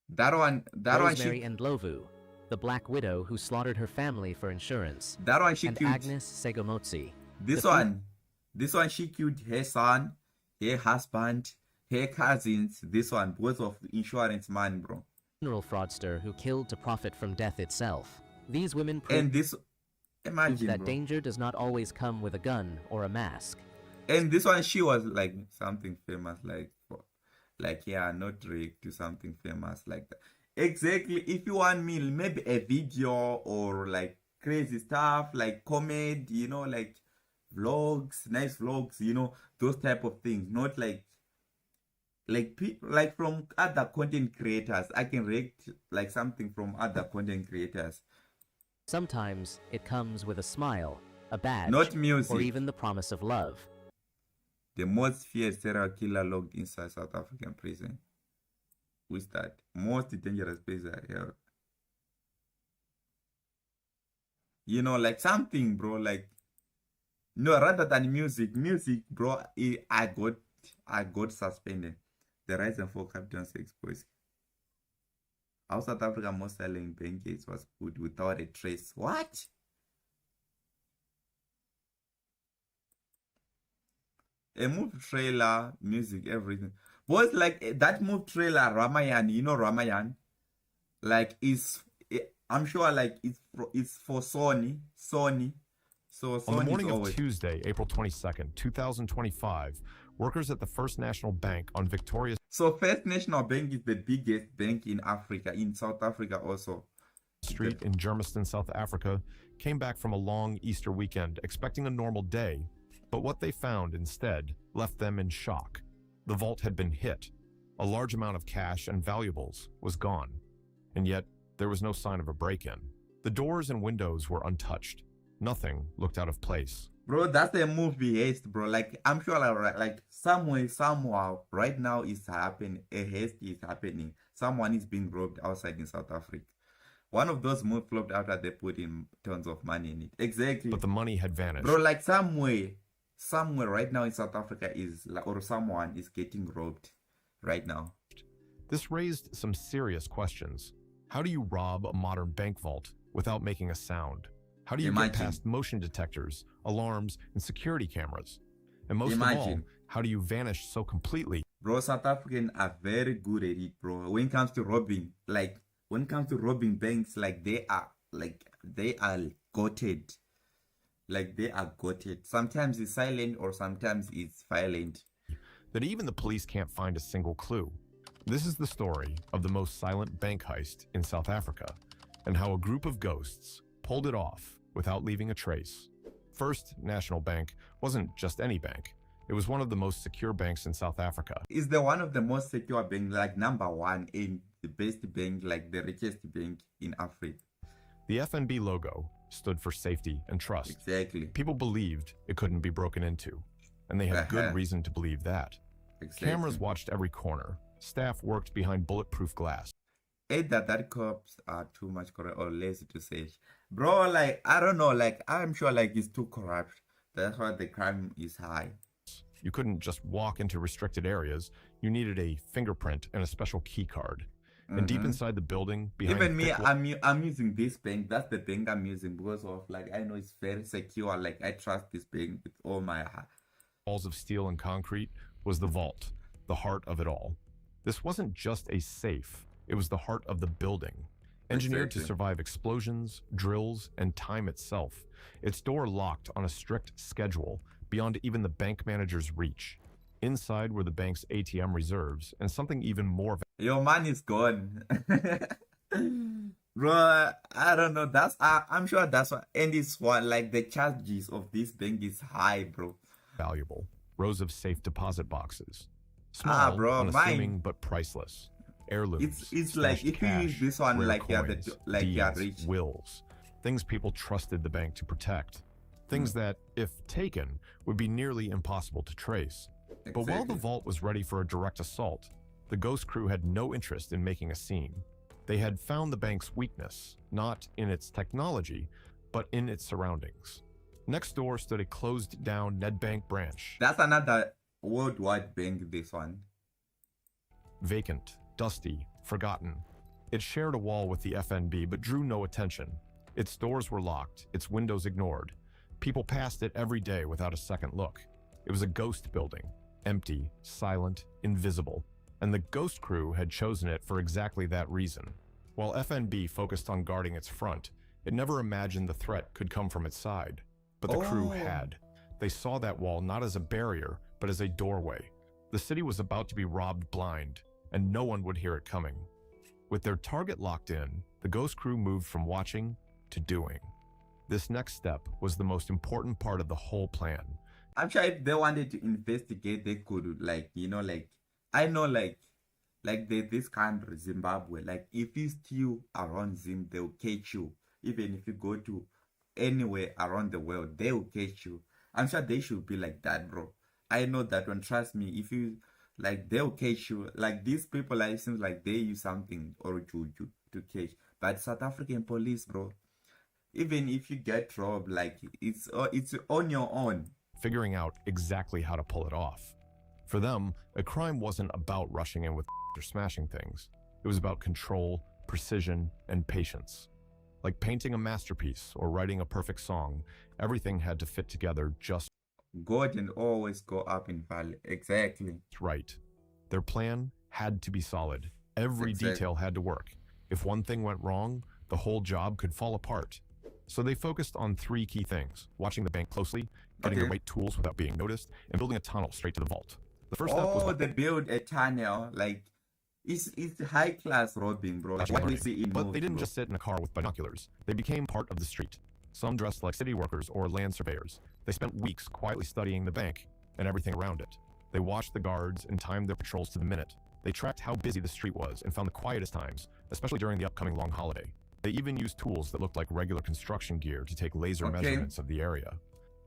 That one Rosemary she... and Lovu, the Black Widow who slaughtered her family for insurance. That one she and killed... Agnes Segomotsi. This one she killed her son, her husband, her cousins. This one because of insurance man, bro. Funeral fraudster who killed to profit from death itself. These women and this... Imagine, that bro. danger does not always come with a gun or a mask. And this one, she was like something famous, like yeah, not Drake, to something famous like that. Exactly. If you want me, maybe a video or like crazy stuff, like comedy, you know, like vlogs, nice vlogs, you know, those type of things. Not like from other content creators. I can react like something from other content creators. Sometimes it comes with a smile, a badge, not music, or even the promise of love. The most feared serial killer locked inside South African prison. Who's that? Most dangerous place I heard. You know, like something, bro. Like no, rather than music, bro. I got suspended. The rise and fall Captain Sex Boys. How South Africa most selling pancakes was put without a trace. What? A movie trailer, music, everything. But like that movie trailer, Ramayan, you know Ramayan? Like I'm sure like it's for Sony. So Sony on the morning of Tuesday, April 22nd, 2025, workers at the First National Bank on Victoria... So First National Bank is the biggest bank in Africa, in South Africa also. Street in Germiston, South Africa, came back from a long Easter weekend expecting a normal day, but what they found instead left them in shock. The vault had been hit. A large amount of cash and valuables was gone, and yet there was no sign of a break-in. The doors and windows were untouched. Nothing looked out of place. Bro, that's the movie haste, bro. Like, I'm sure, like somewhere, somehow, right now is happening. A haste is happening. Someone is being robbed outside in South Africa. One of those movies flopped after they put in tons of money in it. Exactly. But the money had vanished. Bro, like somewhere right now in South Africa is, like, or someone is getting robbed right now. This raised some serious questions. How do you rob a modern bank vault without making a sound? How do you get past motion detectors, alarms, and security cameras? And most of all, how do you vanish so completely? Bro, South Africans are very good at it, bro. When it comes to robbing, like, when it comes to robbing banks, like, they are goated. Like, they are goated. Sometimes it's silent or sometimes it's violent. That even the police can't find a single clue. This is the story of the most silent bank heist in South Africa, and how a group of ghosts pulled it off without leaving a trace. First National Bank wasn't just any bank. It was one of the most secure banks in South Africa. It's the one of the most secure banks, like #1 in the best bank, like the richest bank in Africa. The FNB logo stood for safety and trust. Exactly. People believed it couldn't be broken into, and they had good reason to believe that. Exactly. Cameras watched every corner. Staff worked behind bulletproof glass. Either that cops are too much corrupt or lazy to search. Bro, like, I don't know, like, I'm sure, like, it's too corrupt. That's why the crime is high. You couldn't just walk into restricted areas. You needed a fingerprint and a special key card. And deep inside the building, behind even me, I'm using this bank. That's the bank I'm using because of, like, I know it's very secure. Like, I trust this bank with all my heart. Walls of steel and concrete was the vault, the heart of it all. This wasn't just a safe. It was the heart of the building. Engineered to survive explosions, drills, and time itself. Its door locked on a strict schedule, beyond even the bank manager's reach. Inside were the bank's ATM reserves, and something even more. Your money is gone. Bro, I don't know. I'm sure that's what, and it's what, like, the charges of this bank is high, bro. Valuable. Rows of safe deposit boxes. Small, bro, unassuming, but priceless. Heirlooms. It's like, if you use this one, like, coins, you're rich. Wills. Things people trusted the bank to protect. Things that, if taken, would be nearly impossible to trace. But while the vault was ready for a direct assault, the ghost crew had no interest in making a scene. They had found the bank's weakness, not in its technology, but in its surroundings. Next door stood a closed-down Nedbank branch. That's another worldwide bank, this one. Vacant, dusty, forgotten. It shared a wall with the FNB, but drew no attention. Its doors were locked, its windows ignored. People passed it every day without a second look. It was a ghost building, empty, silent, invisible. And the ghost crew had chosen it for exactly that reason. While FNB focused on guarding its front, it never imagined the threat could come from its side. But the crew had. They saw that wall not as a barrier, but as a doorway. The city was about to be robbed blind, and no one would hear it coming. With their target locked in, the ghost crew moved from watching to doing. This next step was the most important part of the whole plan. I'm sure if they wanted to investigate, they could, like, you know, like, I know, like this country, Zimbabwe, like, if you steal around Zim, they'll catch you. Even if you go to anywhere around the world, they will catch you. I'm sure they should be like that, bro. I know that one. Trust me. If you, like, they'll catch you. Like, these people, like, it seems like they use something or to catch. But South African police, bro, even if you get robbed, like, it's on your own. Figuring out exactly how to pull it off. For them, a crime wasn't about rushing in with or smashing things. It was about control, precision, and patience. Like painting a masterpiece or writing a perfect song, everything had to fit together just God and always go up in value. Exactly. right. Their plan had to be solid. Every detail had to work. If one thing went wrong, the whole job could fall apart. So they focused on 3 key things: watching the bank closely, getting the right tools without being noticed, and building a tunnel straight to the vault. The first step was they build a tunnel. Like, it's high class robbing, bro. Like, what we see in but movies, they didn't bro. just sit in a car with binoculars. They became part of the street. Some dressed like city workers or land surveyors. They spent weeks quietly studying the bank and everything around it. They watched the guards and timed their patrols to the minute. They tracked how busy the street was and found the quietest times, especially during the upcoming long holiday. They even used tools that looked like regular construction gear to take laser measurements of the area.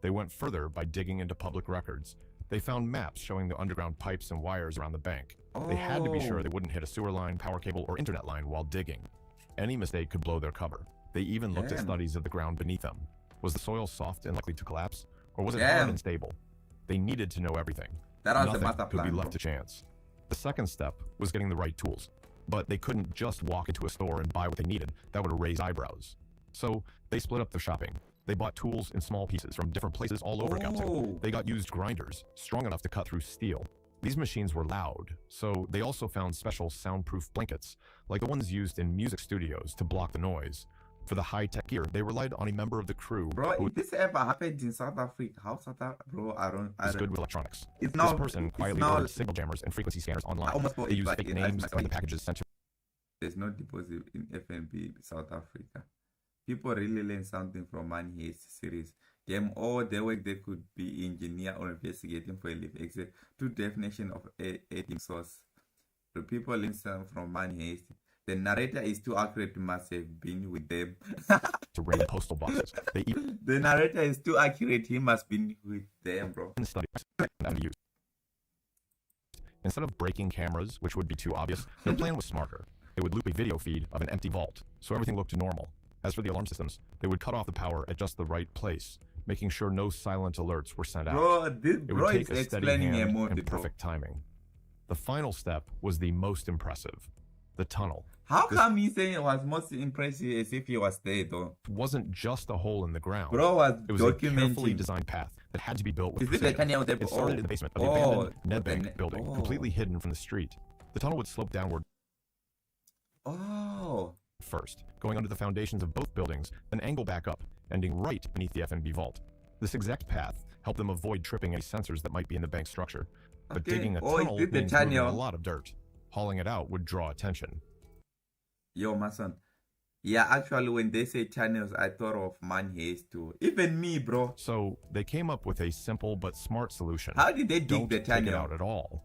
They went further by digging into public records. They found maps showing the underground pipes and wires around the bank. They had to be sure they wouldn't hit a sewer line, power cable, or internet line while digging. Any mistake could blow their cover. They even looked at studies of the ground beneath them. Was the soil soft and likely to collapse? Or was it hard and stable? They needed to know everything. Nothing could be left to chance. The second step was getting the right tools. But they couldn't just walk into a store and buy what they needed. That would raise eyebrows. So they split up their shopping. They bought tools in small pieces from different places all over Gauteng. They got used grinders, strong enough to cut through steel. These machines were loud, so they also found special soundproof blankets, like the ones used in music studios to block the noise. For the high-tech gear, they relied on a member of the crew. Bro, if this ever happened in South Africa, how South Africa, bro, I don't. Good with electronics. This person quietly ordered signal jammers and frequency scanners online. They used fake names and the packages sent to. There's no deposit in FNB South Africa. People really learn something from Money Heist series. Them all their work they could be engineer or investigating for a living. Except to definition of a team source. The people learn something from Money Heist. The narrator is too accurate, must have been with them. To raid postal boxes. The narrator is too accurate, he must be with them, bro. Instead of breaking cameras, which would be too obvious, their plan was smarter. They would loop a video feed of an empty vault, so everything looked normal. As for the alarm systems, they would cut off the power at just the right place, making sure no silent alerts were sent out. Bro, it would take a steady hand and perfect timing. The final step was the most impressive. The tunnel. How come he saying it was most impressive as if he was there, though? It wasn't just a hole in the ground. Bro, it was a carefully designed path that had to be built with precision. It started in the basement of the abandoned Nedbank building, completely hidden from the street. The tunnel would slope downward first, going under the foundations of both buildings, then angle back up, ending right beneath the FNB vault. This exact path helped them avoid tripping any sensors that might be in the bank structure. But digging a tunnel means moving a lot of dirt. Hauling it out would draw attention. Yo, my son. Yeah, actually, when they say channels, I thought of Money Heist too. Even me, bro. So they came up with a simple but smart solution. How did they dig the tunnel? Take it out at all.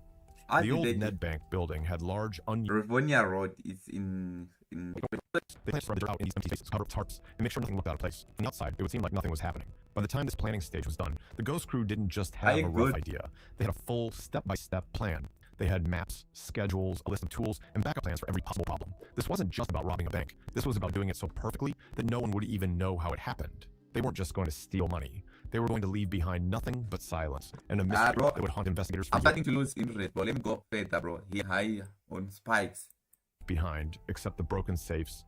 The old Nedbank building had large Rivonia Road is in They planned to spread their out in these empty spaces, cover up tarps, and make sure nothing looked out of place. From the outside, it would seem like nothing was happening. By the time this planning stage was done, the Ghost Crew didn't just have a rough idea. They had a full step-by-step plan. They had maps, schedules, a list of tools, and backup plans for every possible problem. This wasn't just about robbing a bank. This was about doing it so perfectly that no one would even know how it happened. They weren't just going to steal money. They were going to leave behind nothing but silence and a mystery that would haunt investigators for I'm starting to lose interest, bro. Let me go further, bro. He high on spikes. Behind, except the broken safes.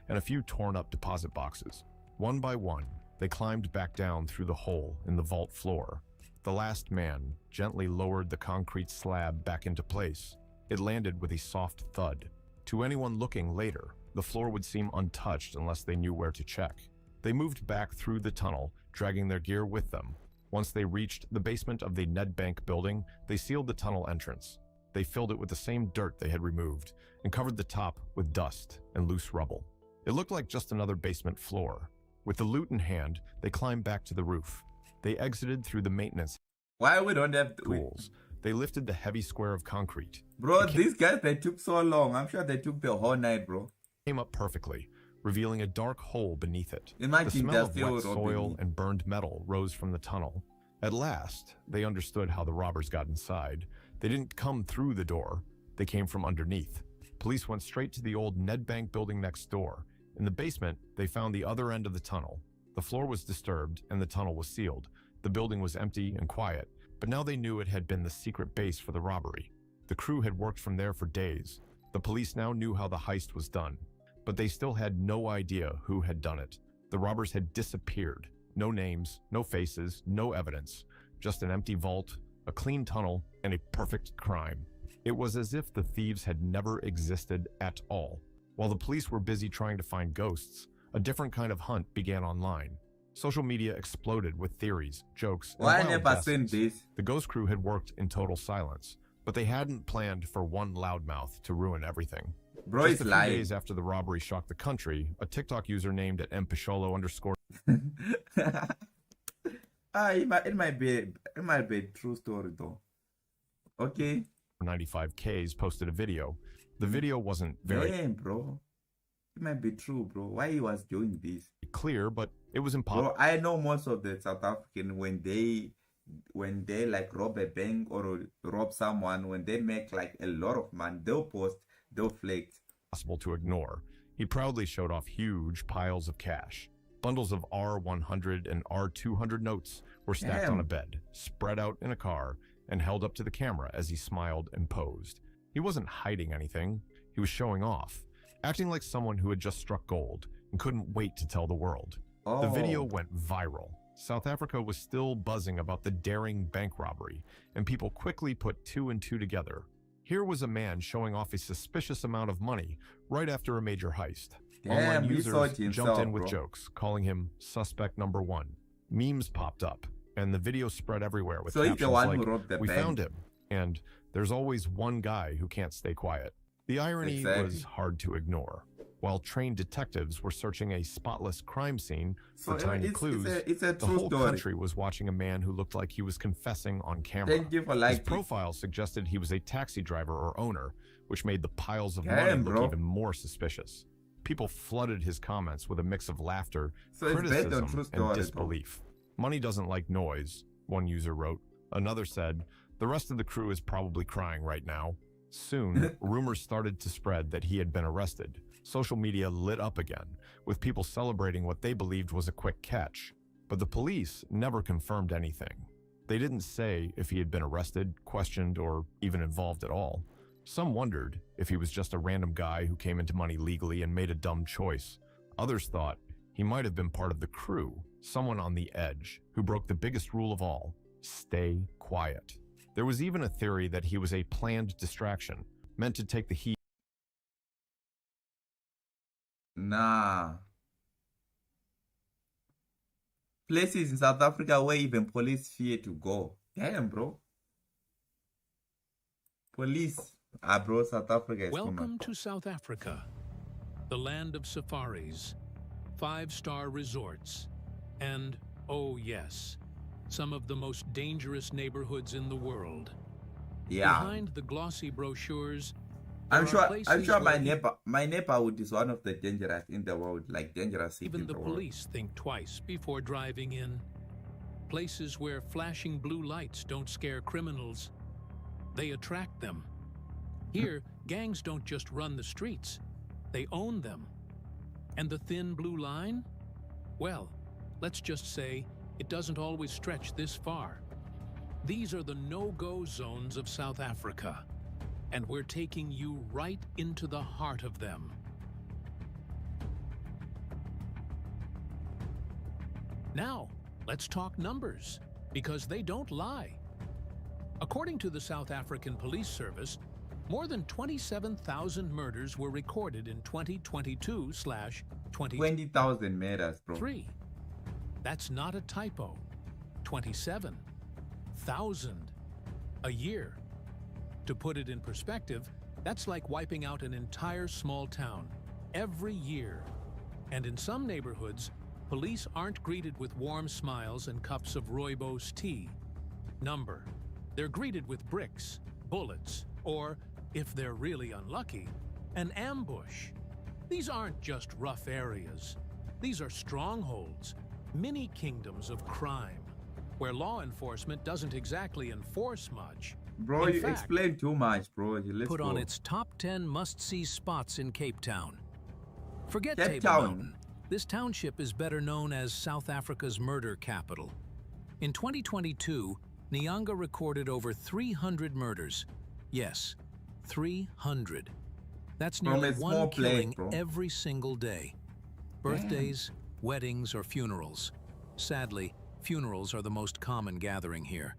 And a few torn-up deposit boxes. One by one, they climbed back down through the hole in the vault floor. The last man gently lowered the concrete slab back into place. It landed with a soft thud. To anyone looking later, the floor would seem untouched unless they knew where to check. They moved back through the tunnel, dragging their gear with them. Once they reached the basement of the Nedbank building, they sealed the tunnel entrance. They filled it with the same dirt they had removed and covered the top with dust and loose rubble. It looked like just another basement floor. With the loot in hand, they climbed back to the roof. They exited through the maintenance. Why we don't have tools? They lifted the heavy square of concrete. Bro, these guys, they took so long. I'm sure they took the whole night, bro. Came up perfectly, revealing a dark hole beneath it. Imagine the smell of wet soil and burned metal rose from the tunnel. At last, they understood how the robbers got inside. They didn't come through the door. They came from underneath. Police went straight to the old Nedbank building next door. In the basement, they found the other end of the tunnel. The floor was disturbed and the tunnel was sealed. The building was empty and quiet, but now they knew it had been the secret base for the robbery. The crew had worked from there for days. The police now knew how the heist was done, but they still had no idea who had done it. The robbers had disappeared. No names, no faces, no evidence. Just an empty vault, a clean tunnel, and a perfect crime. It was as if the thieves had never existed at all. While the police were busy trying to find ghosts, a different kind of hunt began online. Social media exploded with theories, jokes, and wild guesses. The ghost crew had worked in total silence, but they hadn't planned for one loudmouth to ruin everything. Bro, Just it's a few lying. days after the robbery shocked the country, a TikTok user named at mpisholo_ it might be a true story though. Okay. 95Ks posted a video. The video wasn't very Damn, bro. It might be true, bro. Why he was doing this? clear, but it was impossible. Bro, I know most of the South African when they like rob a bank or rob someone, when they make like a lot of money, they'll post, they'll flex. Possible to ignore. He proudly showed off huge piles of cash. Bundles of R100 and R200 notes were stacked on a bed, spread out in a car, and held up to the camera as he smiled and posed. He wasn't hiding anything. He was showing off, acting like someone who had just struck gold and couldn't wait to tell the world. The video went viral. South Africa was still buzzing about the daring bank robbery, and people quickly put two and two together. Here was a man showing off a suspicious amount of money right after a major heist. Online users jumped in with jokes, calling him suspect number one. Memes popped up, and the video spread everywhere with captions like, "We found him," and "There's always one guy who can't stay quiet." The irony was hard to ignore. While trained detectives were searching a spotless crime scene for tiny clues, the whole country was watching a man who looked like he was confessing on camera. Thank you for liking. His profile suggested he was a taxi driver or owner, which made the piles of money look even more suspicious. People flooded his comments with a mix of laughter, criticism, and disbelief. "Money doesn't like noise," one user wrote. Another said, "The rest of the crew is probably crying right now." Soon, rumors started to spread that he had been arrested. Social media lit up again, with people celebrating what they believed was a quick catch. But the police never confirmed anything. They didn't say if he had been arrested, questioned, or even involved at all. Some wondered if he was just a random guy who came into money legally and made a dumb choice. Others thought he might have been part of the crew, someone on the edge, who broke the biggest rule of all: stay quiet. There was even a theory that he was a planned distraction, meant to take the heat. Nah. Places in South Africa where even police fear to go. Damn, bro. Police. Bro, South Africa is Welcome to South Africa, the land of safaris, 5-star resorts, and, oh yes, some of the most dangerous neighborhoods in the world. Yeah. Behind the glossy brochures, I'm sure my neighborhood is one of the dangerous in the world, like dangerous city. Even the police think twice before driving in. Places where flashing blue lights don't scare criminals, they attract them. Here, gangs don't just run the streets, they own them. And the thin blue line? Well, let's just say it doesn't always stretch this far. These are the no-go zones of South Africa, and we're taking you right into the heart of them. Now, let's talk numbers, because they don't lie. According to the South African Police Service, more than 27,000 murders were recorded in 2022/2023. 20,000 murders, bro. That's not a typo. 27,000 a year. To put it in perspective, that's like wiping out an entire small town every year. And in some neighborhoods, police aren't greeted with warm smiles and cups of rooibos tea. They're greeted with bricks, bullets, or, if they're really unlucky, an ambush. These aren't just rough areas. These are strongholds, mini kingdoms of crime, where law enforcement doesn't exactly enforce much, Bro, In you fact, explain too much, bro. Let's put go. on its top 10 must-see spots in Cape Town. Forget Cape Table Town. Mountain. This township is better known as South Africa's murder capital. In 2022, Nyanga recorded over 300 murders. Yes, 300. That's nearly one killing every single day. Birthdays, weddings, or funerals. Sadly, funerals are the most common gathering here.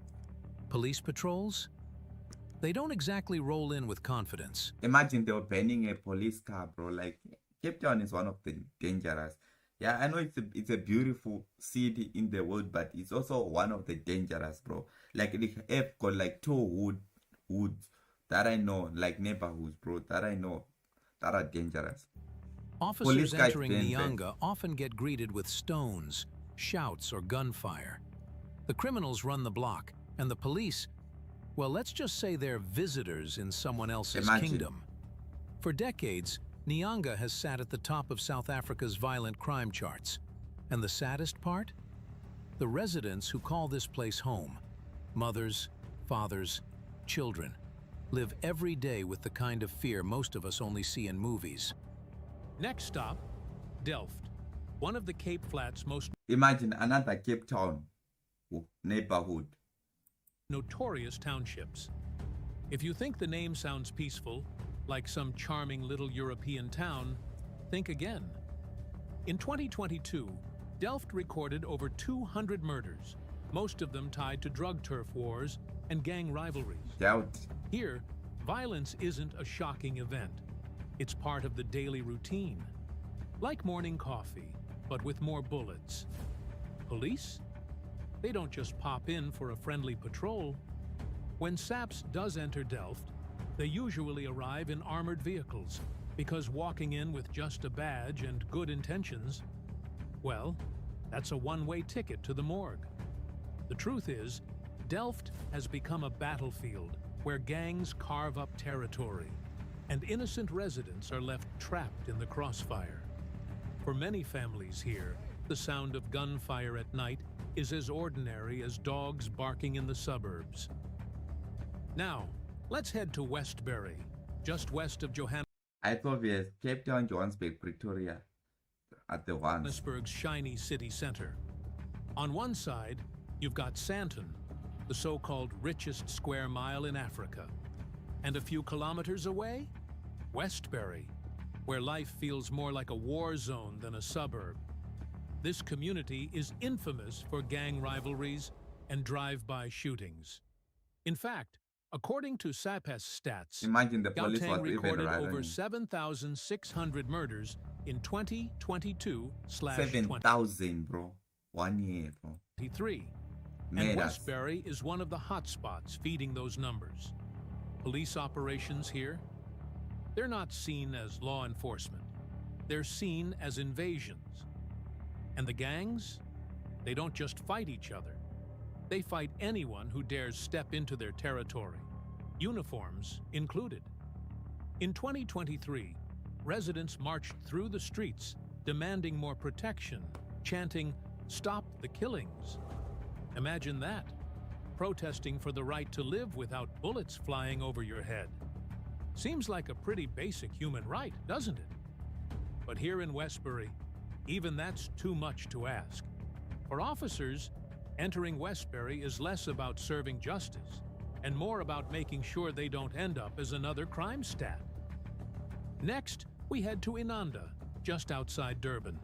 Police patrols? They don't exactly roll in with confidence. Imagine they were banning a police car, bro. Like, Cape Town is one of the dangerous. Yeah, I know it's a beautiful city in the world, but it's also one of the dangerous, bro. Like, they have got like two hoods that I know, like neighborhoods, bro, that I know that are dangerous. Officers entering Nyanga often get greeted with stones, shouts, or gunfire. The criminals run the block, and the police, well, let's just say they're visitors in someone else's kingdom. For decades, Nyanga has sat at the top of South Africa's violent crime charts. And the saddest part? The residents who call this place home, mothers, fathers, children, live every day with the kind of fear most of us only see in movies. Next stop, Delft, one of the Cape Flats' most Imagine another Cape Town neighborhood. Notorious townships. If you think the name sounds peaceful, like some charming little European town, think again. In 2022, Delft recorded over 200 murders, most of them tied to drug turf wars and gang rivalries. Here, violence isn't a shocking event. It's part of the daily routine. Like morning coffee, but with more bullets. Police? They don't just pop in for a friendly patrol. When SAPS does enter Delft, they usually arrive in armored vehicles, because walking in with just a badge and good intentions, well, that's a one-way ticket to the morgue. The truth is, Delft has become a battlefield where gangs carve up territory, and innocent residents are left trapped in the crossfire. For many families here, the sound of gunfire at night is as ordinary as dogs barking in the suburbs. Now, let's head to Westbury, just west of Johannesburg. I thought we had Cape Town, Johannesburg, Pretoria at the one. Johannesburg's shiny city center. On one side, you've got Sandton, the so-called richest square mile in Africa. And a few kilometers away, Westbury, where life feels more like a war zone than a suburb. This community is infamous for gang rivalries and drive-by shootings. In fact, according to SAPS stats, imagine the police Gauteng was recorded even over 7,600 murders in 2022/20. 7,000, bro. 1 year, bro. 23. And Westbury is one of the hotspots feeding those numbers. Police operations here, they're not seen as law enforcement. They're seen as invasions. And the gangs, they don't just fight each other. They fight anyone who dares step into their territory, uniforms included. In 2023, residents marched through the streets demanding more protection, chanting, "Stop the killings." Imagine that, protesting for the right to live without bullets flying over your head. Seems like a pretty basic human right, doesn't it? But here in Westbury, even that's too much to ask. For officers, entering Westbury is less about serving justice and more about making sure they don't end up as another crime stat. Next, we head to Inanda, just outside Durban.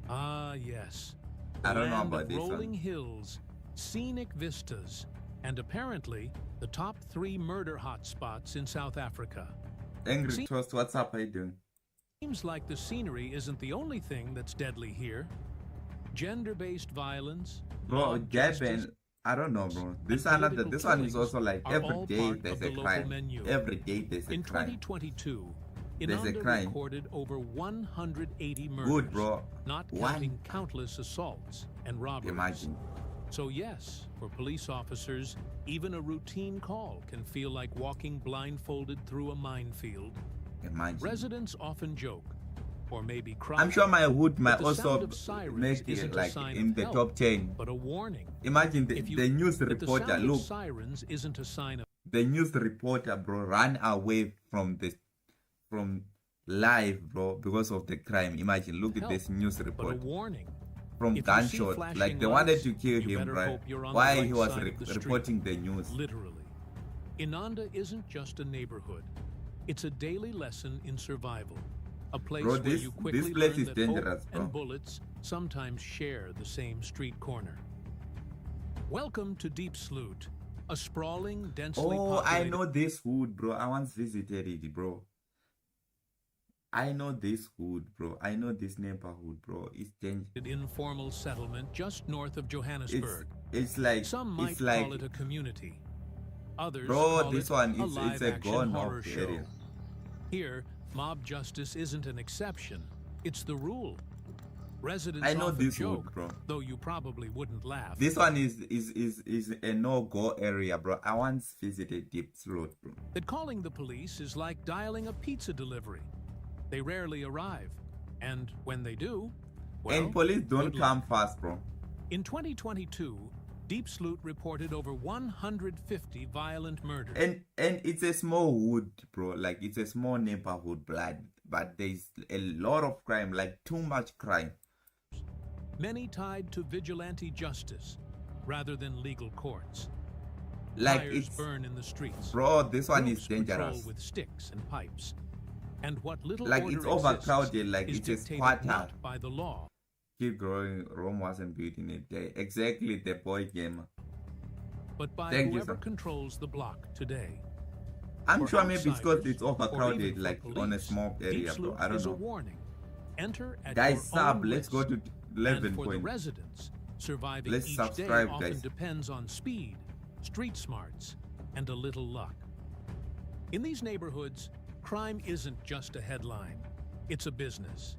Ah, yes. I don't know Land about of this rolling one. hills, scenic vistas, and apparently the top 3 murder hotspots in South Africa. Angry Toast, what's up? How you doing? Seems like the scenery isn't the only thing that's deadly here. Gender-based violence, Bro, Gavin, I don't know, bro. This one is also like are every all day part there's of a the local crime. menu. Every day there's a In crime. 2022, There's a Inanda crime. recorded over 180 murders, Good, bro. not counting countless assaults and robberies. Imagine. So yes, for police officers, even a routine call can feel like walking blindfolded through a minefield. Imagine. Residents often joke, or maybe cry. I'm sure my hood might the also sound of sirens make isn't it a like sign in of the help, top 10. but a warning. Imagine If you- the news but reporter, the sound look. of sirens isn't a sign of the news reporter, bro, ran away from live, bro, because of the crime. Imagine, look at this news But a report. warning. From If you see gunshot, flashing like they wanted lights, to kill you him, better right? hope you're on Why the right he was side of the street. reporting the news. Literally. Inanda isn't just a neighborhood. It's a daily lesson in survival. A place Bro, where you quickly this place learn is that dangerous, hope bro. and bullets sometimes share the same street corner. Welcome to Deep Sloot, a sprawling, densely Oh, populated... I know this hood, bro. I once visited it, bro. I know this hood, bro. I know this neighborhood, bro. It's dangerous. informal settlement just north of Johannesburg. It's like Some might call it a community. Others bro, call this it one a it's a live-action gone horror off show. area. Here, mob justice isn't an exception; it's the rule. Residents I know often this joke, hood, bro. though you probably wouldn't laugh. This one is a no-go area, bro. I once visited Deep Sloot, bro. That calling the police is like dialing a pizza delivery. They rarely arrive, and when they do, well, and police don't good come luck. fast, bro. In 2022, Deep Sloot reported over 150 violent murders. And it's a small hood, bro. Like it's a small neighborhood, but there's a lot of crime, like too much crime. Many tied to vigilante justice rather than legal courts. Like Fires it's burn in the streets. Bro, this one Groups is dangerous. patrol with sticks and pipes. And what little Like order it's overcrowded, exists like is it's a dictated squatter. not by the law. Keep growing. Rome wasn't built in a day. Exactly, the boy gamer. But by Thank you, whoever sir. controls the block today. I'm For sure maybe it's because outsiders, it's or overcrowded, even for like on a police, small Deep area, bro. Sloot I don't is a know. warning. Enter at Guys, your sub, own let's go risk. to 11 And for the point. residents, surviving Let's each subscribe, day often guys. depends on speed, street smarts, and a little luck. In these neighborhoods, crime isn't just a headline. It's a business.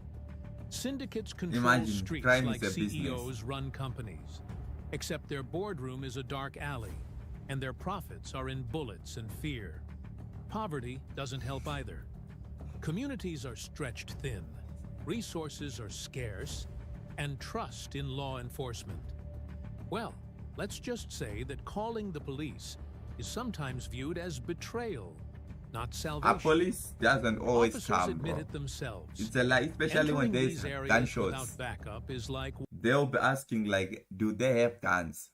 Syndicates control Imagine, streets crime like is a business. CEOs run companies. Except their boardroom is a dark alley, and their profits are in bullets and fear. Poverty doesn't help either. Communities are stretched thin, resources are scarce, and trust in law enforcement. Well, let's just say that calling the police is sometimes viewed as betrayal, not salvation. Our police doesn't always Officers come, admit bro. it themselves. It's a lie, especially when Entering there's these areas gunshots. without backup is like They'll be asking, like, do they have guns?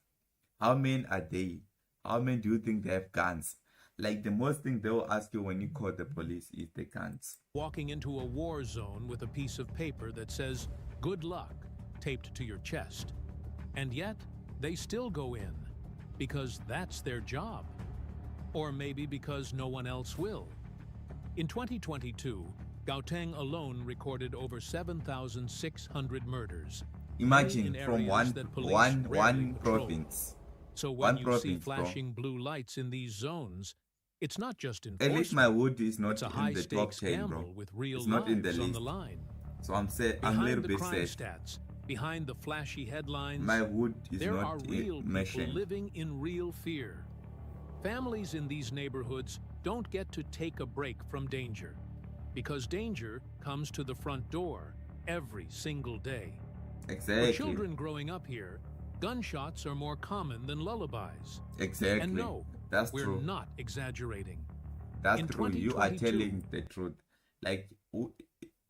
How many are they? How many do you think they have guns? Like, the most thing they'll ask you when you call the police is the guns. walking into a war zone with a piece of paper that says, "Good luck," taped to your chest. And yet, they still go in, because that's their job. Or maybe because no one else will. In 2022, Gauteng alone recorded over 7,600 murders. Imagine many in from areas one that police one rarely one patrol. province. So when One you see province, bro. flashing blue lights in these zones, it's not just At enforcement. least my wood is not It's a in the top high-stakes 10, gamble bro. with real It's not in the lives on list. the line. So I'm a Behind little the bit crime sad. stats, behind the flashy headlines, My wood is there not are real people mentioned. living in real fear. Families in these neighborhoods don't get to take a break from danger, because danger comes to the front door every single day. Exactly. For children growing up here, gunshots are more common than lullabies. Exactly. And no, That's we're true. not exaggerating. That's In true. You are 2022 telling the truth. Like,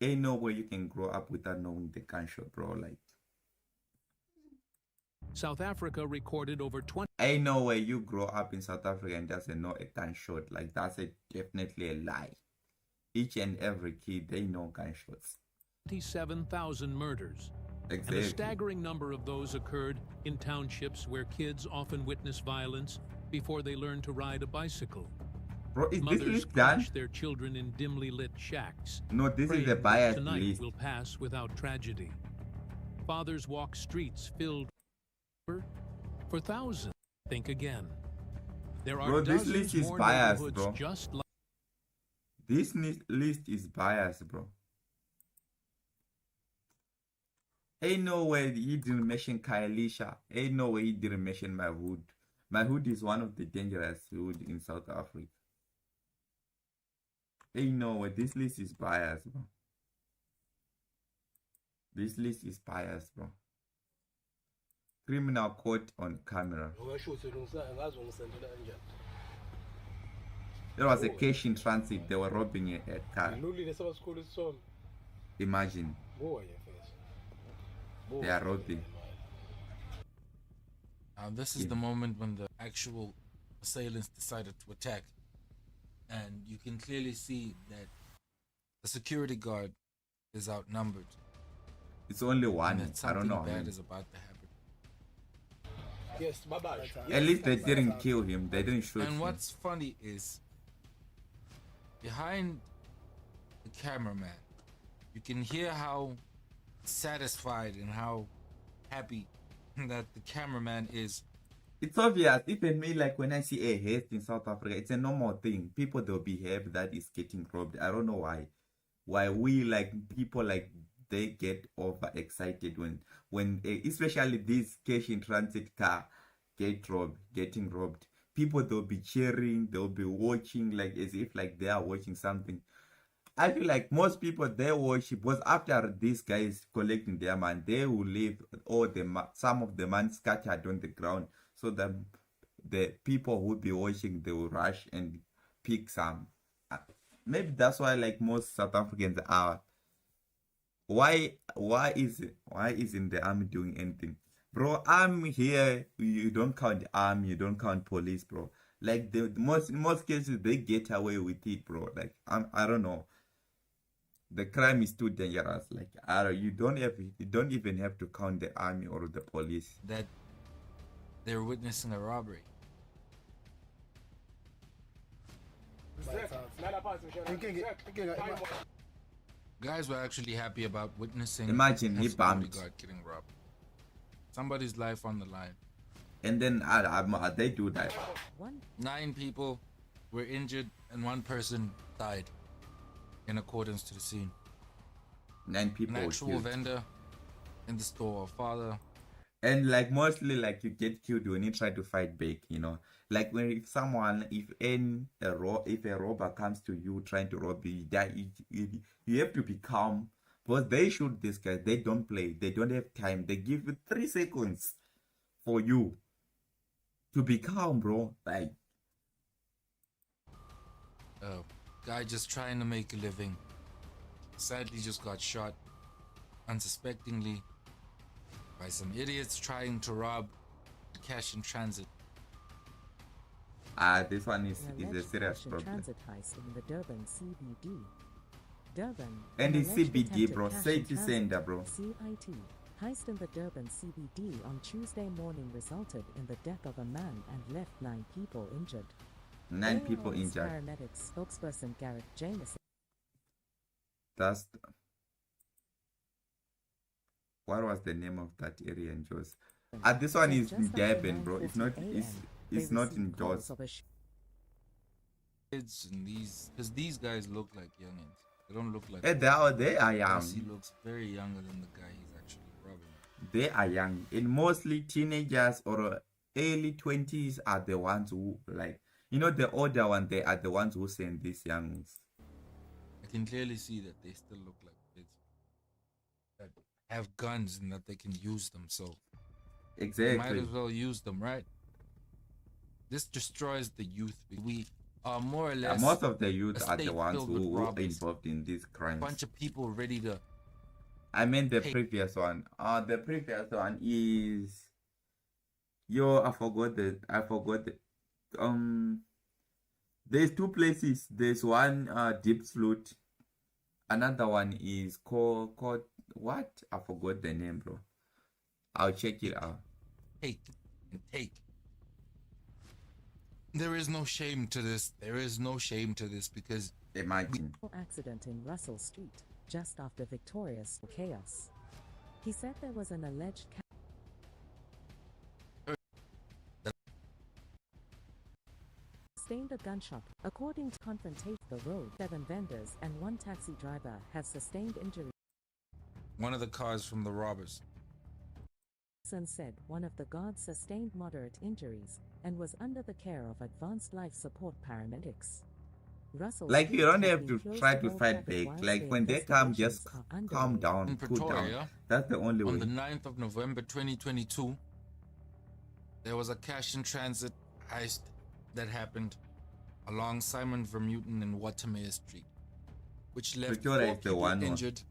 ain't no way you can grow up without knowing the gunshot, bro. Like, South Africa recorded over 20 ain't no way you grow up in South Africa and doesn't know a gunshot. Like, that's definitely a lie. Each and every kid, they know gunshots. 27,000 murders. Exactly. And a staggering number of those occurred in townships where kids often witness violence before they learn to ride a bicycle. Bro, is this Mothers list done? crash their children in dimly lit shacks. No, this is praying the that biased tonight list. will pass without tragedy. Fathers walk streets filled for thousands. Think again. There are Bro, this dozens list is more biased, neighborhoods bro. just like This list is biased, bro. Ain't no way he didn't mention Kailisha. Ain't no way he didn't mention my hood. My hood is one of the dangerous hood in South Africa. Ain't no way. This list is biased, bro. This list is biased, bro. Criminal caught on camera. There was a cash in transit. They were robbing a car. Imagine. They are robbing. This is the moment when the actual assailants decided to attack. And you can clearly see that the security guard is outnumbered. It's only one. I don't know. Something bad is about to happen. Yes, bye-bye. At least they didn't kill him. They didn't shoot him. And what's funny is, behind the cameraman, you can hear how satisfied and how happy that the cameraman is. It's obvious. Even me, like when I see a heist in South Africa, it's a normal thing. People, they'll be happy that is getting robbed. I don't know why. Why we, like, people, like, they get overexcited when especially this cash in transit car getting robbed. People, they'll be cheering, they'll be watching like as if like they are watching something. I feel like most people, they watch it because after these guys collecting their money, they will leave all some of the money scattered on the ground, so that the people who will be watching, they will rush and pick some. Maybe that's why like most South Africans are. Why isn't the army doing anything? Bro, army here, you don't count the army, you don't count police, bro. Like in most cases they get away with it, bro. Like I don't know. The crime is too dangerous. Like you don't even have to count the army or the police. That they're witnessing a robbery. Guys were actually happy about witnessing. Imagine he a bumped. bodyguard getting robbed. Somebody's life on the line. And then they do that. 9 people were injured and 1 person died. In accordance to the scene. 9 people. An actual vendor in the store, a father. And like mostly like you get killed when you try to fight back, you know. Like when if a robber comes to you trying to rob you, you have to be calm. Because they shoot this guy, they don't play, they don't have time. They give you 3 seconds for you to be calm, bro. Like guy just trying to make a living. Sadly just got shot unsuspectingly by some idiots trying to rob cash in transit. This one is a serious problem. Transit heist in the Durban CBD. Durban. And the CBD, bro. City center, bro. CIT. Heist in the Durban CBD on Tuesday morning resulted in the death of a man and left 9 people injured. 9 people injured. Paramedics spokesperson Garrett Jynxzi. What was the name of that area in Jos? This one is in Durban, bro. It's not in Jos. Kids and these guys look like youngins. They don't look like. They are young. He looks very younger than the guy he's actually robbing. They are young, and mostly teenagers or early 20s are the ones who like. You know, the older one, they are the ones who send these youngs. I can clearly see that they still look like kids that have guns and that they can use them. So exactly, might as well use them, right? This destroys the youth. We are more or less. Most of the youth are the ones who are involved in these crimes. Bunch of people ready to. I mean the previous one. The previous one is. I forgot the. There's 2 places. There's one deep flute. Another one is called what? I forgot the name, bro. I'll check it out. Take. There is no shame to this. There is no shame to this because imagine accident in Russell Street just after Victoria's chaos. He said there was an alleged sustained a gunshot. According to confrontation, the road, 7 vendors and 1 taxi driver have sustained injuries. One of the cars from the robbers. Said one of the guards sustained moderate injuries and was under the care of advanced life support paramedics. Russell like you don't have to try to fight back. Like when they come, just calm down, cool down. That's the only way. On the 9th of November 2022, there was a cash in transit heist that happened. along Simon Vermeulen and Watermere Street, which left Pretoria 4 is the people one. injured.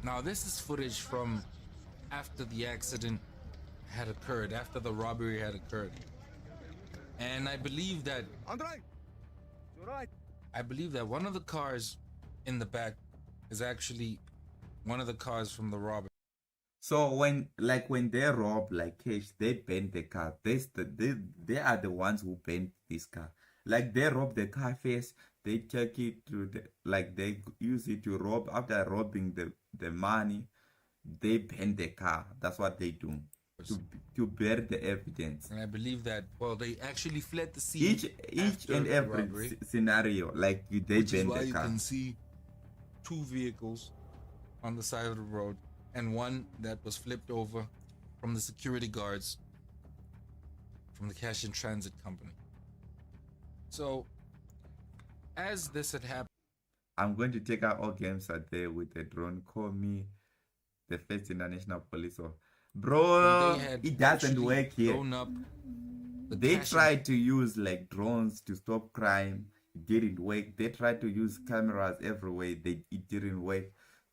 Now, this is footage from after the accident had occurred, after the robbery had occurred. And I believe that one of the cars in the back is actually one of the cars from the robbery. So when they rob like cash, they bend the car. They are the ones who bend this car. Like they rob the car first, they take it to they use it to rob. After robbing the money, they bend the car. That's what they do to bear the evidence. And I believe that they actually fled the scene. Each and every scenario, like they bend the car. Which is why you can see 2 vehicles on the side of the road, and one that was flipped over from the security guards from the cash and transit company. So, as this had happened, I'm going to take out all games out there with the drone. Call me the first international police officer. Bro, it doesn't work here. They tried to use like drones to stop crime. It didn't work. They tried to use cameras everywhere. It didn't work.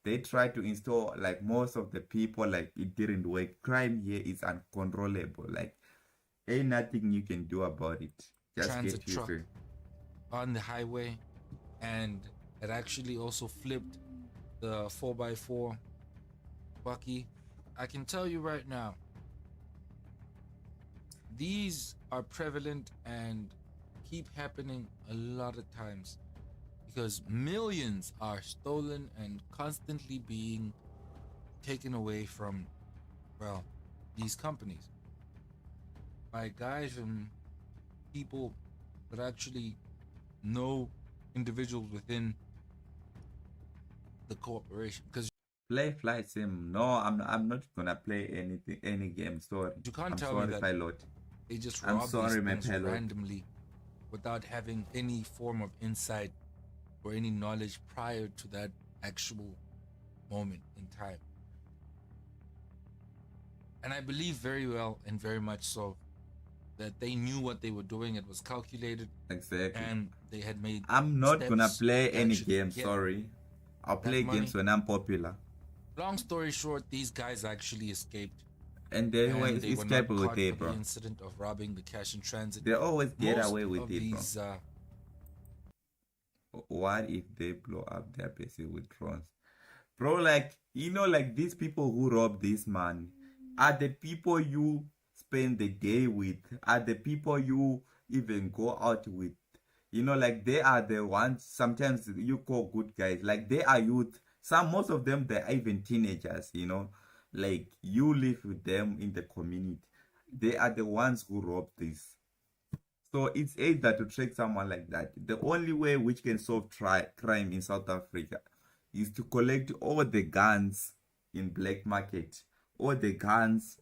They tried to install like most of the people, like it didn't work. Crime here is uncontrollable. Like ain't nothing you can do about it. Just transit get used truck to it. on the highway, and it actually also flipped the 4x4 Bucky. I can tell you right now, these are prevalent and keep happening a lot of times because millions are stolen and constantly being taken away from, these companies by guys and people that actually know individuals within the corporation. Because Play flight sim. No, I'm not gonna play any game. Sorry. you can't I'm tell sorry, me that pilot. they just I'm rob sorry, these my things pilot. randomly without having any form of insight or any knowledge prior to that actual moment in time. And I believe very well and very much so that they knew what they were doing. It was calculated. Exactly. And they had made I'm not gonna steps play to any actually game. get Sorry. I'll that play money. games when I'm popular. Long story short, these guys actually escaped. And they always were escape not with caught it, for bro. the incident of robbing the cash in transit. They always get Most away with of it, bro. these, What if they blow up their PC with drones? Bro, like, like these people who rob this man are the people you spend the day with, are the people you even go out with. Like they are the ones sometimes you call good guys. Like they are youth. Most of them, they're even teenagers, Like you live with them in the community. They are the ones who rob this. So it's either to track someone like that. The only way which can solve crime in South Africa is to collect all the guns in black market, all the guns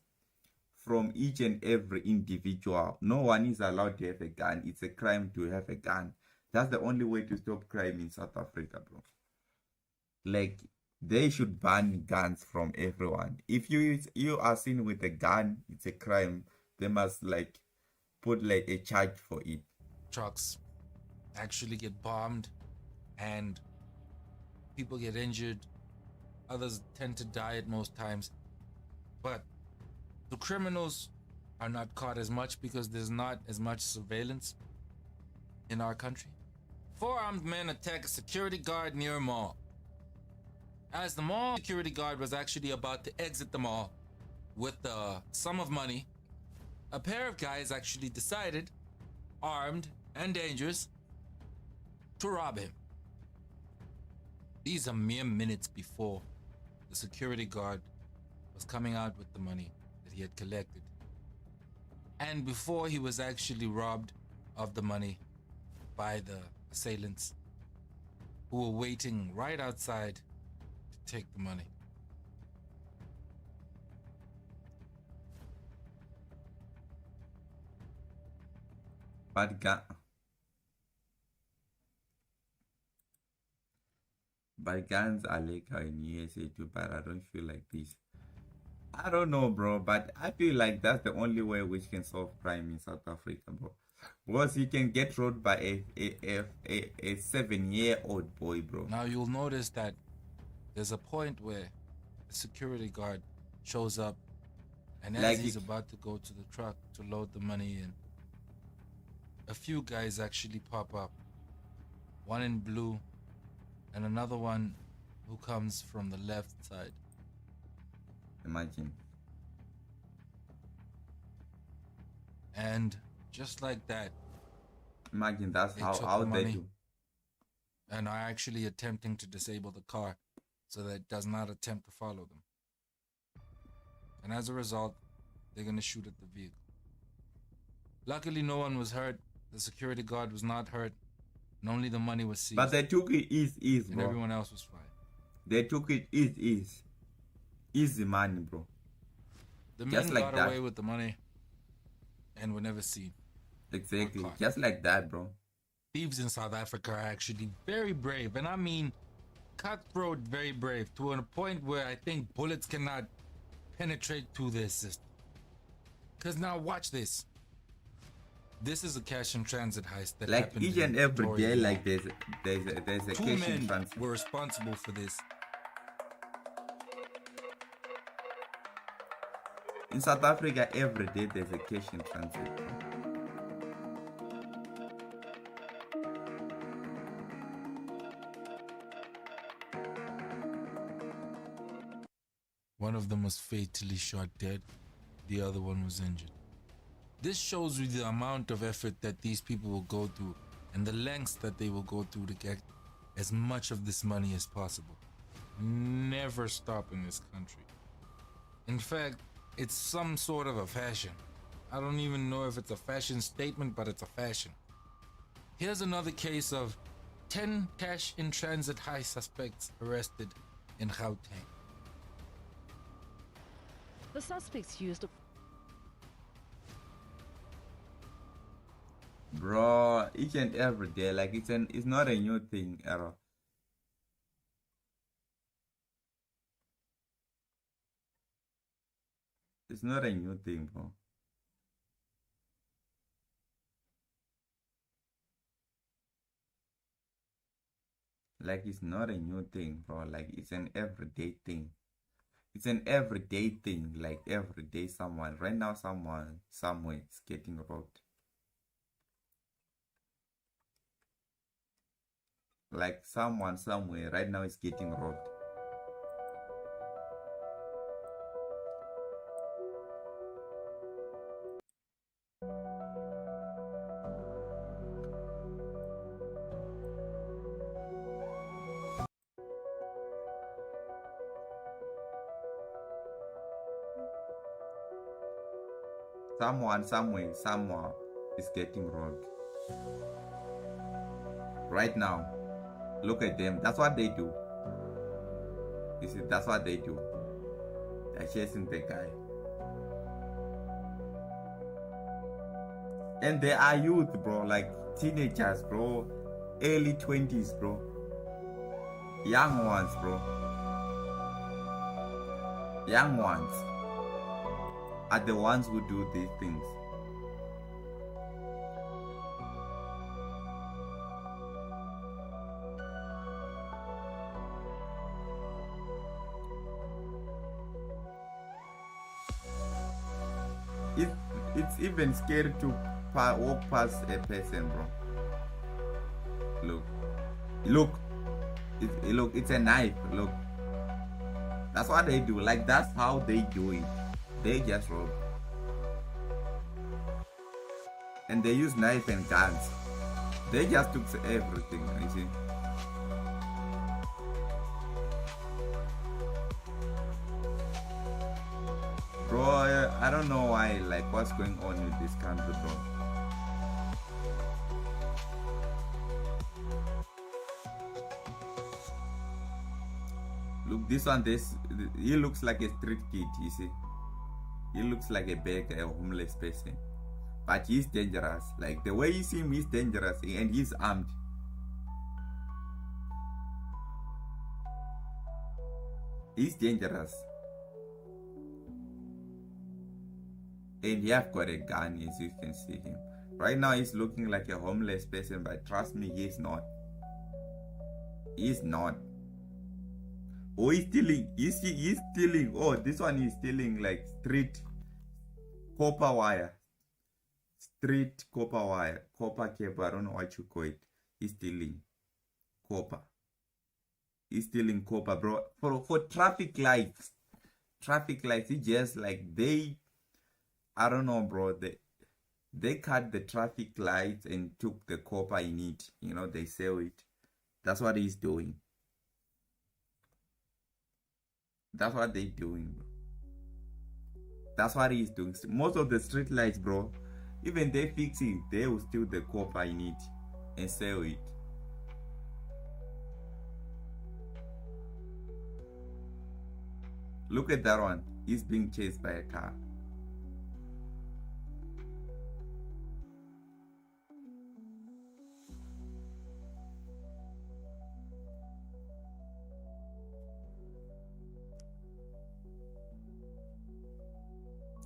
from each and every individual. No one is allowed to have a gun. It's a crime to have a gun. That's the only way to stop crime in South Africa, bro. Like, they should ban guns from everyone. If you are seen with a gun, it's a crime. They must like put like a charge for it. Trucks actually get bombed and people get injured. Others tend to die at most times. But the criminals are not caught as much because there's not as much surveillance in our country. 4 armed men attack a security guard near a mall. As the mall security guard was actually about to exit the mall with a sum of money, a pair of guys actually decided, armed and dangerous, to rob him. These are mere minutes before the security guard was coming out with the money that he had collected, and before he was actually robbed of the money by the assailants who were waiting right outside to take the money. But guns are legal in USA too, but I don't feel like this. I don't know, bro, but I feel like that's the only way we can solve crime in South Africa, bro. Because you can get robbed by a 7-year-old boy, bro. Now you'll notice that there's a point where a security guard shows up, and as Like he's about to go to the truck to load the money in, a few guys actually pop up. One in blue, and another one who comes from the left side. Imagine. And just like that, imagine that's they how took out the they money do. and are actually attempting to disable the car so that it does not attempt to follow them. And as a result, they're going to shoot at the vehicle. Luckily, no one was hurt. The security guard was not hurt, and only the money was seized. But they took it easy, and bro. everyone else was fine. They took it easy money, bro. The Just men like got that. away with the money and were never seen. Exactly, just like that, bro. Thieves in South Africa are actually very brave, and I mean cutthroat, very brave, to a point where I think bullets cannot penetrate through their system. Because now watch this. This is a cash in transit heist that Like happened each in and every Victoria day, Mall. like there's a Two cash in men transit. were responsible for this. In South Africa, every day there's a cash in transit, bro. One of them was fatally shot dead. The other one was injured. This shows you the amount of effort that these people will go through and the lengths that they will go through to get as much of this money as possible. Never stop in this country. In fact, it's some sort of a fashion. I don't even know if it's a fashion statement, but it's a fashion. Here's another case of 10 cash in transit high suspects arrested in Gauteng. The suspects used a Bro, each and every day, like it's not a new thing, Eroo. It's not a new thing, bro. Like it's not a new thing, bro. Like it's an everyday thing. It's an everyday thing. Like every day, someone right now, someone somewhere is getting robbed. Like someone somewhere right now is getting robbed. Someone somewhere, someone is getting robbed. Right now. Look at them. That's what they do. You see, that's what they do. They're chasing the guy. And they are youth, bro. Like teenagers, bro. Early 20s, bro. Young ones, bro. Young ones are the ones who do these things. It's even scary to walk past a person, bro. Look, it's a knife. Look, that's what they do. Like that's how they do it. They just rob, and they use knife and guns. They just took everything. You see. Bro, I don't know why, like, what's going on with this country, bro. Look, this one, he looks like a street kid, you see. He looks like a beggar, a homeless person. But he's dangerous. Like, the way you see him, he's dangerous, and he's armed. He's dangerous. And he have got a gun, as you can see him. Right now he's looking like a homeless person, but trust me, he's not. He's not. Oh, he's stealing. He's stealing. Oh, this one is stealing like street copper wire. Street copper wire. Copper cable. I don't know what you call it. He's stealing copper. He's stealing copper, bro. For traffic lights. Traffic lights. It's just like I don't know, bro. They cut the traffic lights and took the copper in it. You know, they sell it. That's what he's doing. That's what they're doing, bro. That's what he's doing. Most of the street lights, bro, even they fix it, they will steal the copper in it and sell it. Look at that one. He's being chased by a car.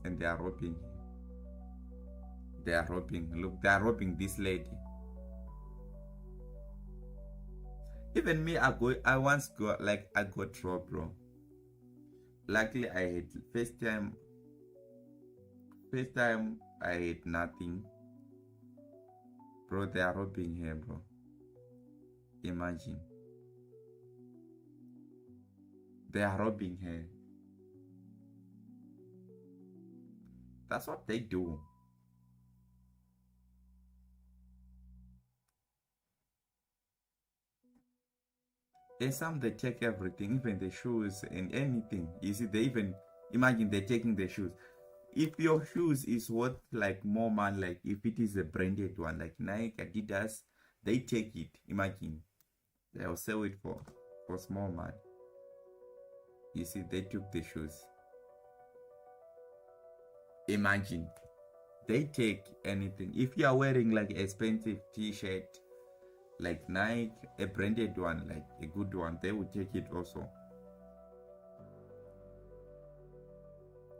And they are robbing him. They are robbing. Look, they are robbing this lady. Even me, I once got robbed, bro. Luckily, I had first time I had nothing. Bro, they are robbing her, bro. Imagine. They are robbing her. That's what they do. And some, they take everything, even the shoes and anything. You see, they even, imagine they're taking the shoes. If your shoes is worth like more money, like if it is a branded one, like Nike, Adidas, they take it. Imagine. They'll sell it for small money. You see, they took the shoes. Imagine. They take anything. If you are wearing like expensive t-shirt, like Nike, a branded one, like a good one, they will take it also.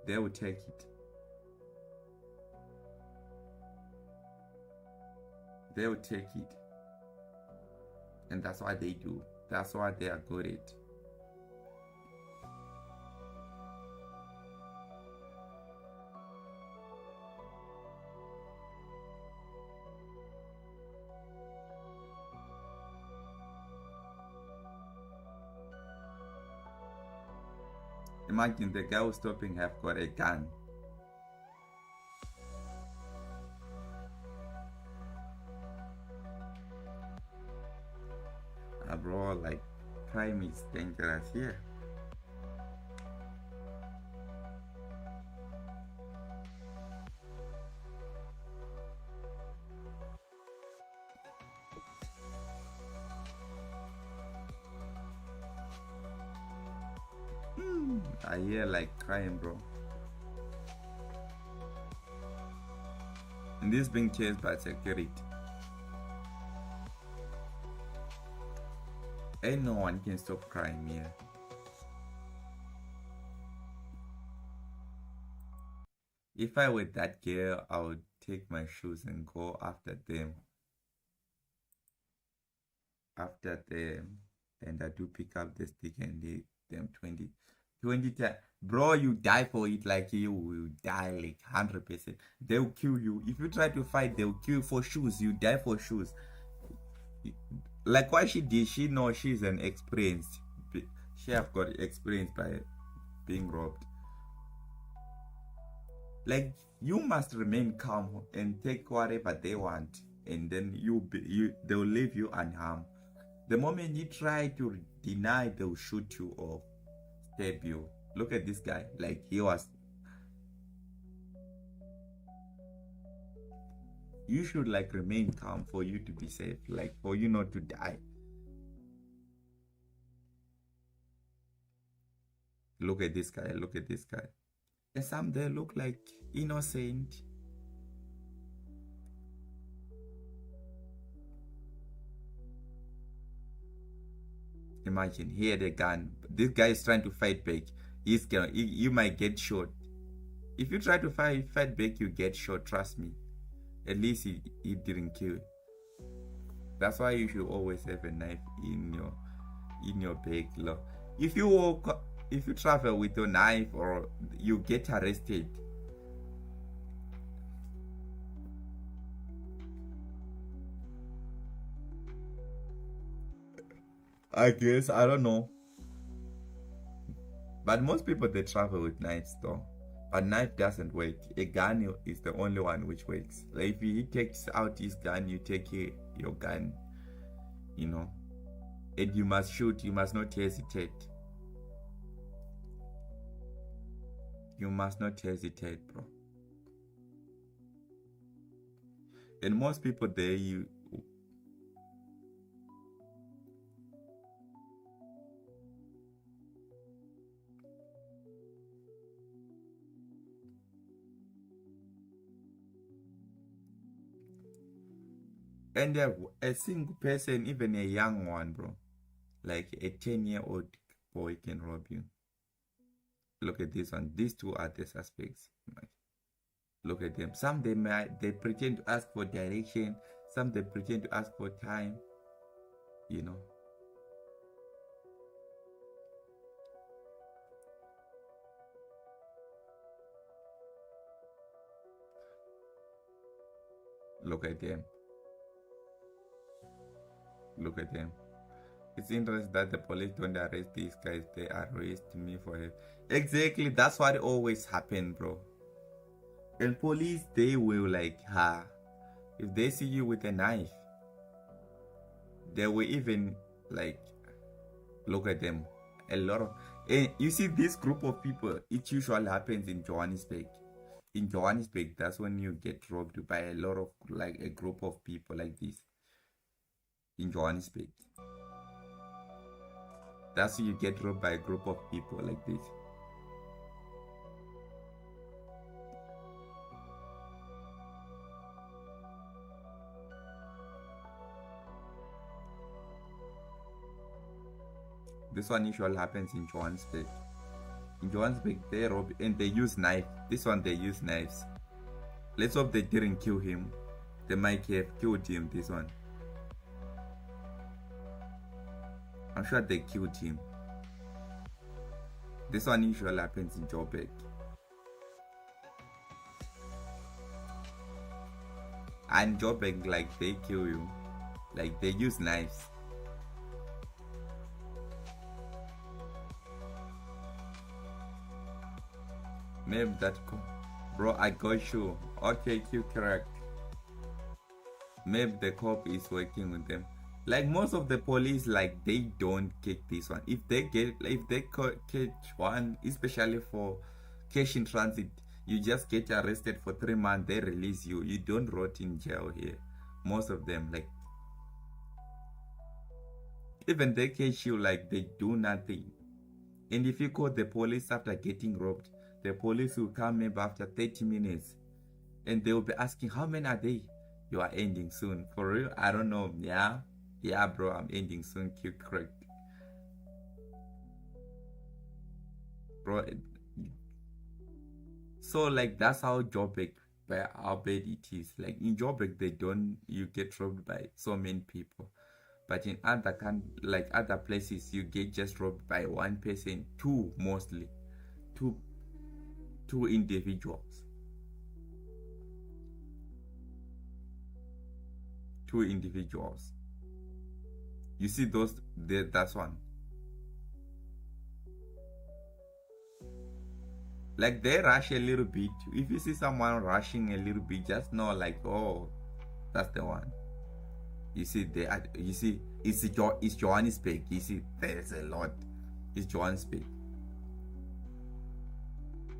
They will take it. They will take it. And that's what they do. That's what they are good at. Imagine the guy who's stopping have got a gun. Bro, like, crime is dangerous here. I hear like crime, bro. And this being chased by security. And no one can stop crime here. If I were that girl, I would take my shoes and go after them. And I do pick up the stick and hit them 20 times. Bro, you die for it, like you will die like 100%. They'll kill you. If you try to fight, they'll kill you for shoes. You die for shoes. Like what she did, she knows she's an experienced. She have got experience by being robbed. Like, you must remain calm and take whatever they want, and then they'll leave you unharmed. The moment you try to deny, they'll shoot you or stab you. Look at this guy, like he was. You should like remain calm for you to be safe, like for you not to die. Look at this guy, look at this guy. And some, they look like innocent. Imagine, he had a gun. This guy is trying to fight back. You might get shot. If you try to fight back, you get shot. Trust me. At least he didn't kill. That's why you should always have a knife in your bag. If you travel with your knife or you get arrested, I guess, I don't know. But most people, they travel with knives though. But knife doesn't work. A gun is the only one which works. Like if he takes out his gun, you take your gun, you know. And you must shoot, you must not hesitate. You must not hesitate, bro. And most people there, and a single person, even a young one, bro, like a 10-year-old boy can rob you. Look at this one. These two are the suspects. Look at them. Some they pretend to ask for direction. Some they pretend to ask for time. You know. Look at them. Look at them. It's interesting that the police don't arrest these guys. They arrest me for it. Exactly. That's what always happens, bro. And police, they will like, if they see you with a knife, they will even like, look at them. A lot of, and you see this group of people, it usually happens in Johannesburg. In Johannesburg, that's when you get robbed by a lot of, like a group of people like this. In Johannesburg. That's when you get robbed by a group of people like this. This one usually happens in Johannesburg. In Johannesburg, they rob and they use knife. This one, they use knives. Let's hope they didn't kill him. They might have killed him, this one. I'm sure they killed him. This one usually happens in Joburg. And Joburg, like, they kill you. Like, they use knives. Maybe that bro, I got you. Okay, you correct. Maybe the cop is working with them. Like most of the police, like they don't catch this one. If they catch one, especially for cash in transit, you just get arrested for 3 months. They release you. You don't rot in jail here. Most of them, like, even they catch you, like they do nothing. And if you call the police after getting robbed, the police will come maybe after 30 minutes, and they will be asking, how many are they? You are ending soon. For real? I don't know. Yeah, bro, I'm ending soon. Q correct. Bro, so like that's how Joburg, how bad it is. Like in Joburg, you get robbed by so many people. But in other places, you get just robbed by one person, two mostly. Two individuals. Two individuals. You see that's one. Like they rush a little bit. If you see someone rushing a little bit, just know like, oh, that's the one. You see, it's Johannesburg. You see, there's a lot. It's Johannesburg.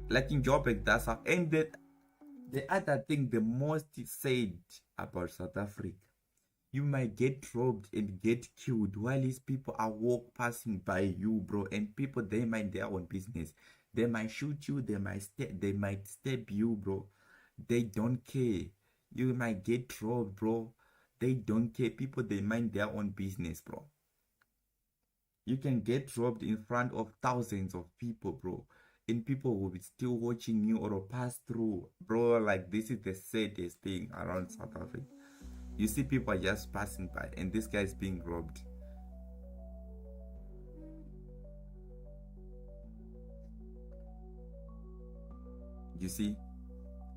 Like in Joburg, that's how. And the other thing, the most said about South Africa, you might get robbed and get killed while these people are passing by you, bro. And people, they mind their own business. They might shoot you. They might stab you, bro. They don't care. You might get robbed, bro. They don't care. People, they mind their own business, bro. You can get robbed in front of thousands of people, bro. and people will be still watching you or pass through, bro. Like, this is the saddest thing around South Africa. You see people just passing by and this guy is being robbed. You see,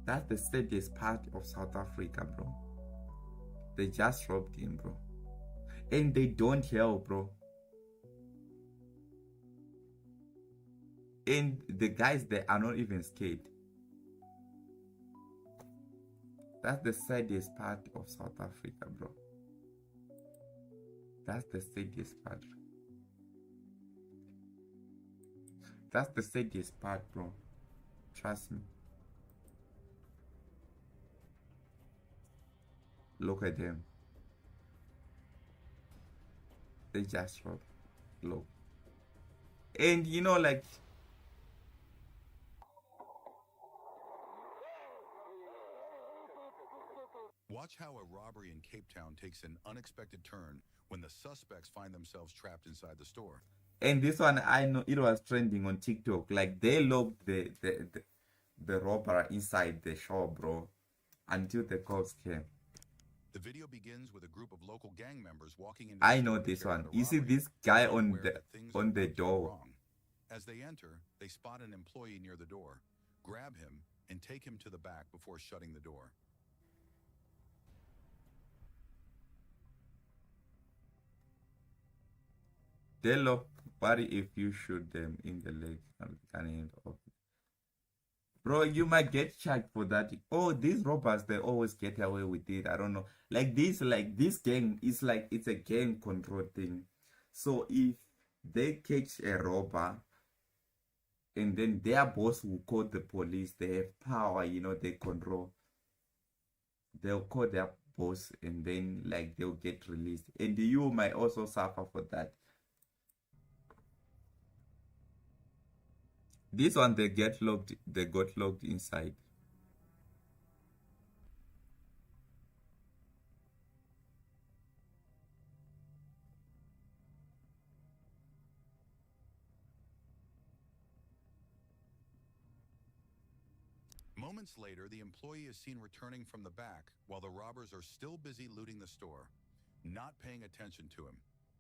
that's the saddest part of South Africa, bro. They just robbed him, bro, and they don't help, bro. And the guys, they are not even scared. That's the saddest part of South Africa, bro. That's the saddest part. That's the saddest part, bro. Trust me. Look at them. They just robbed. Look. And you know, like, watch how a robbery in Cape Town takes an unexpected turn when the suspects find themselves trapped inside the store. and this one, I know it was trending on TikTok. Like, they locked the robber inside the shop, bro, until the cops came. The video begins with a group of local gang members walking into I know this one. You see this guy on the door. wrong. As they enter, they spot an employee near the door, grab him, and take him to the back before shutting the door. They look body if you shoot them in the leg and can end up. Bro, you might get charged for that. Oh, these robbers, they always get away with it. I don't know. Like this gang is like, it's a gang control thing. So if they catch a robber and then their boss will call the police, they have power, you know, they control. They'll call their boss and then like they'll get released. And you might also suffer for that. This one, they got locked inside. Moments later, the employee is seen returning from the back while the robbers are still busy looting the store, not paying attention to him.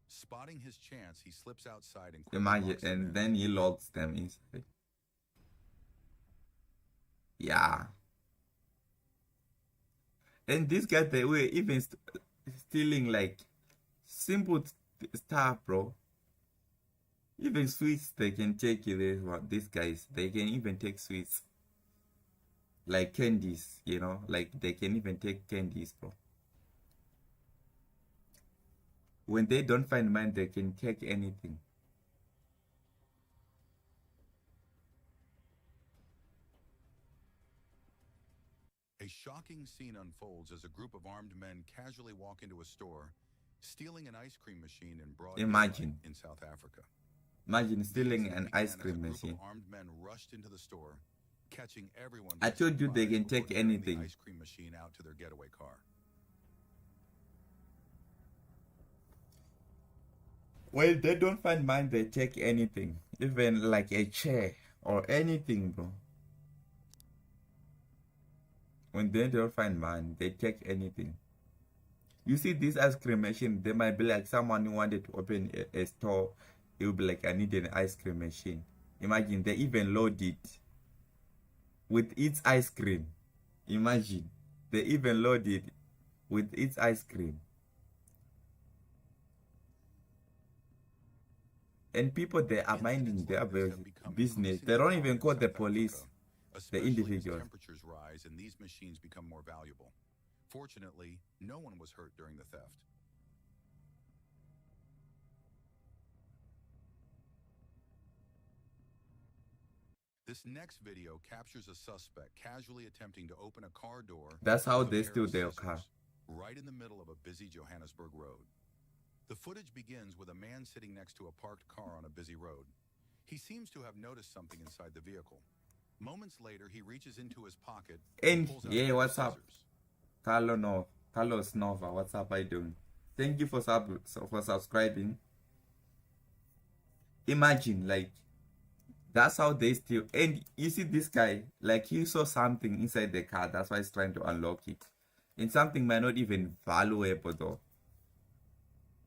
Spotting his chance, he slips outside and Imagine, and then he locks them inside. Yeah. And this guy, they were even stealing like simple stuff, bro. Even sweets, they can take these guys. They can even take sweets. Like candies, you know, like they can even take candies, bro. When they don't find money, they can take anything. A shocking scene unfolds as a group of armed men casually walk into a store, stealing an ice cream machine in broad daylight in South Africa. Imagine stealing an ice cream machine. Armed men rushed into the store, catching everyone. I told you they can take anything. The ice cream machine out to their getaway car. Well, they don't find money, they take anything. Even like a chair or anything, bro. When they don't find money, they take anything. You see this ice cream machine, they might be like someone who wanted to open a store. It will be like, I need an ice cream machine. Imagine, they even load it with its ice cream. Imagine, they even load it with its ice cream. And people, they are minding their business. They don't even call the police, the individuals. Temperatures rise and these machines become more valuable. Fortunately, no one was hurt during the theft. This next video captures a suspect casually attempting to open a car door. That's how they steal their car. Right in the middle of a busy Johannesburg road. The footage begins with a man sitting next to a parked car on a busy road. He seems to have noticed something inside the vehicle. Moments later, he reaches into his pocket and pulls out yeah, what's scissors. up? Carlos Nova, what's up? How you doing? Thank you for subscribing. Imagine, like, That's how they steal. And you see this guy, like he saw something inside the car. That's why he's trying to unlock it. And something might not even valuable though.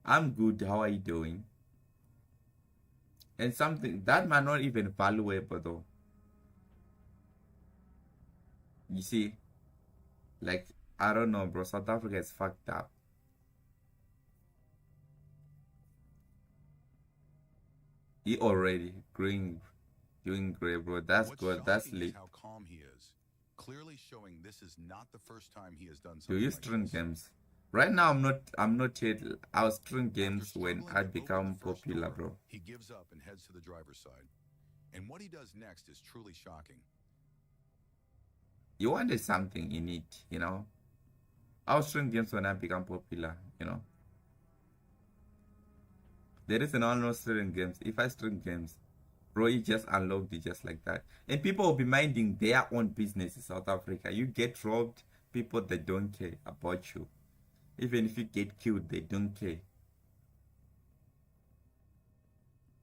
I'm good. How are you doing? And something that might not even valuable though. You see, like I don't know, bro. South Africa is fucked up. He already doing great, bro. That's good. That's lit. How calm he is, clearly showing this is not the first time he has done Do something you like stream this. games? Right now, I'm not yet. I'll stream games when I become popular, bro. He gives up and heads to the driver's side. And what he does next is truly shocking. You wanted something in it, you know? I'll stream games when I become popular, you know? There is an no stream games. If I stream games, bro, you just unlocked it just like that. And people will be minding their own business in South Africa. You get robbed, people that don't care about you. Even if you get killed, they don't care.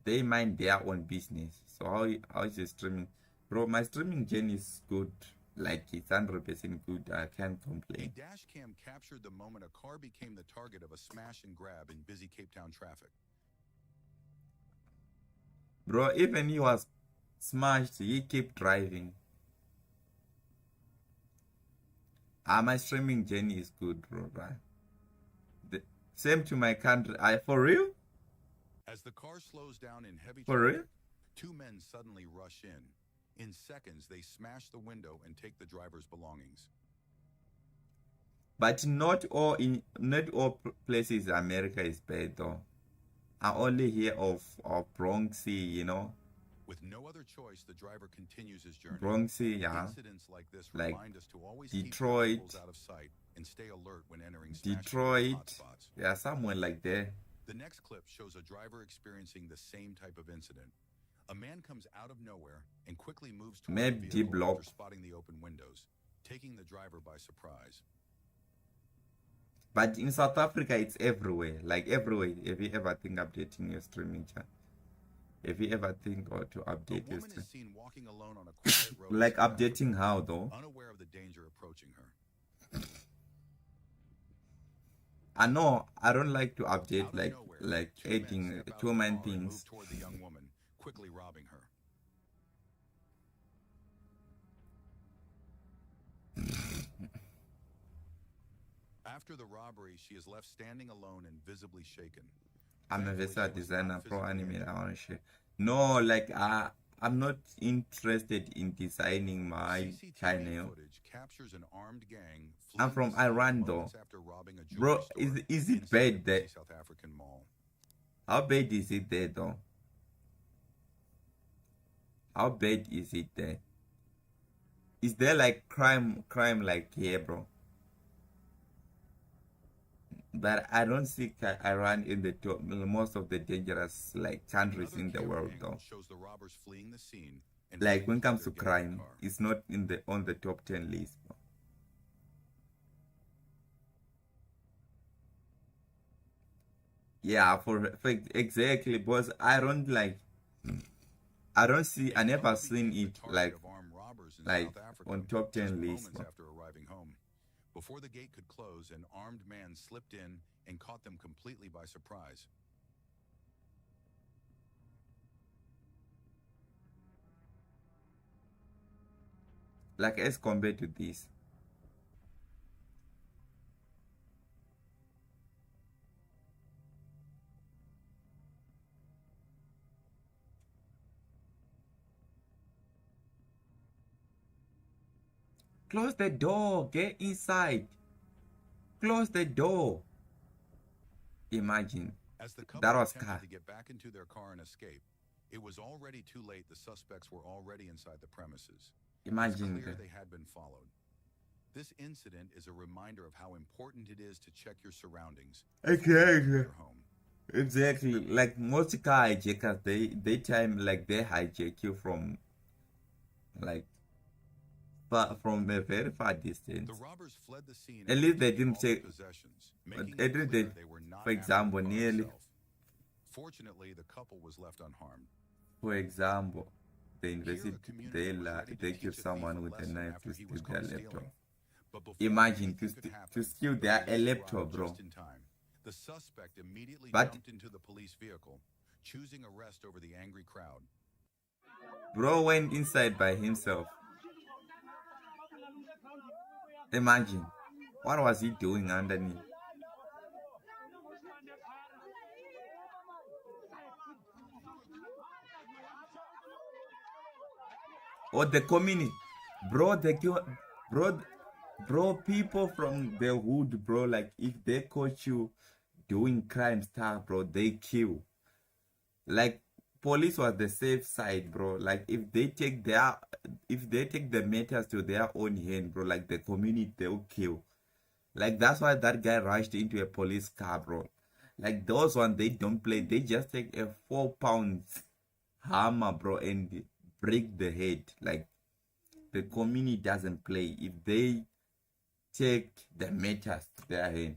They mind their own business. So how is your streaming? Bro, my streaming journey is good. Like, it's 100% good. I can't complain. A dash cam captured the moment a car became the target of a smash and grab in busy Cape Town traffic. Bro, even he was smashed, he kept driving. My streaming journey is good, bro, right? Same to my country. For real? As the car slows down in heavy For traffic, real? two men suddenly rush in. In seconds, they smash the window and take the driver's belongings. But not all places in America is bad though. I only hear of Bronxy, you know. With no other choice, the driver continues his journey. Bronxy, yeah. Incidents like this Like remind us to always Detroit, keep vehicles out of sight and stay alert when entering smash Detroit, hotspots. yeah, somewhere like there. The next clip shows a driver experiencing the same type of incident. A man comes out of nowhere and quickly moves towards the Maybe vehicle D-block. after spotting the open windows, taking the driver by surprise. But in South Africa, it's everywhere. Like everywhere. If you ever think updating your streaming channel, if you ever think or to update your stream, Seen walking alone on a quiet road like in South updating Africa, how though? unaware of the danger approaching her. I know I don't like to update Out of like nowhere, two men adding step out too of the many car and things. move toward the young woman, quickly robbing her. After the robbery, she is left standing alone and visibly shaken. I'm a Thankfully, visual she was designer, not pro physically anime. injured. I want to share. No, like I'm not interested in designing my CCTV channel. footage captures an armed gang I'm fleeing from the scene Iran though. moments after robbing a Bro, jewelry is store it bad inside a there? busy South African mall. How bad is it there though? How bad is it there? Is there like crime like here, bro? But I don't see Iran in the top, most of the dangerous like countries in the world though. Shows the robbers fleeing the scene and Like when it fleeing comes to their getaway crime, car. it's not in the on the top 10 list, bro. Yeah, for exactly, because I don't see. I never seen it like on top 10 list. Moments after arriving home, before the gate could close, an armed man slipped in and caught them completely by surprise. Like as compared to this. Close the door. Get inside. Close the door. Imagine. As the couple That was attempted car. to get back into their car and escape, it was already too late. The suspects were already inside the premises. Imagine It's clear that. they had been followed. This incident is a reminder of how important it is to check your surroundings. Exactly. Like most car hijackers, they time like they hijack you from like from a very far distance. The robbers fled the scene. At least they didn't all say. possessions, At making least it they, clear they were not for after example, the car nearly. itself. Fortunately, the couple was left unharmed. For example, they invested they kill someone with a knife to steal their laptop. Imagine to steal their laptop, bro. The suspect immediately But jumped into the police vehicle, choosing arrest over the angry crowd. bro went inside by himself. Imagine, what was he doing underneath? Or the community, bro, bro, people from the hood, bro, like if they catch you doing crime stuff, bro, they kill. Like police was the safe side, bro. Like if they take the matters to their own hand, bro, like the community, they'll kill. Like that's why that guy rushed into a police car, bro. Like those ones, they don't play. They just take a 4 pounds hammer, bro, and break the head. Like the community doesn't play if they take the matters to their hand.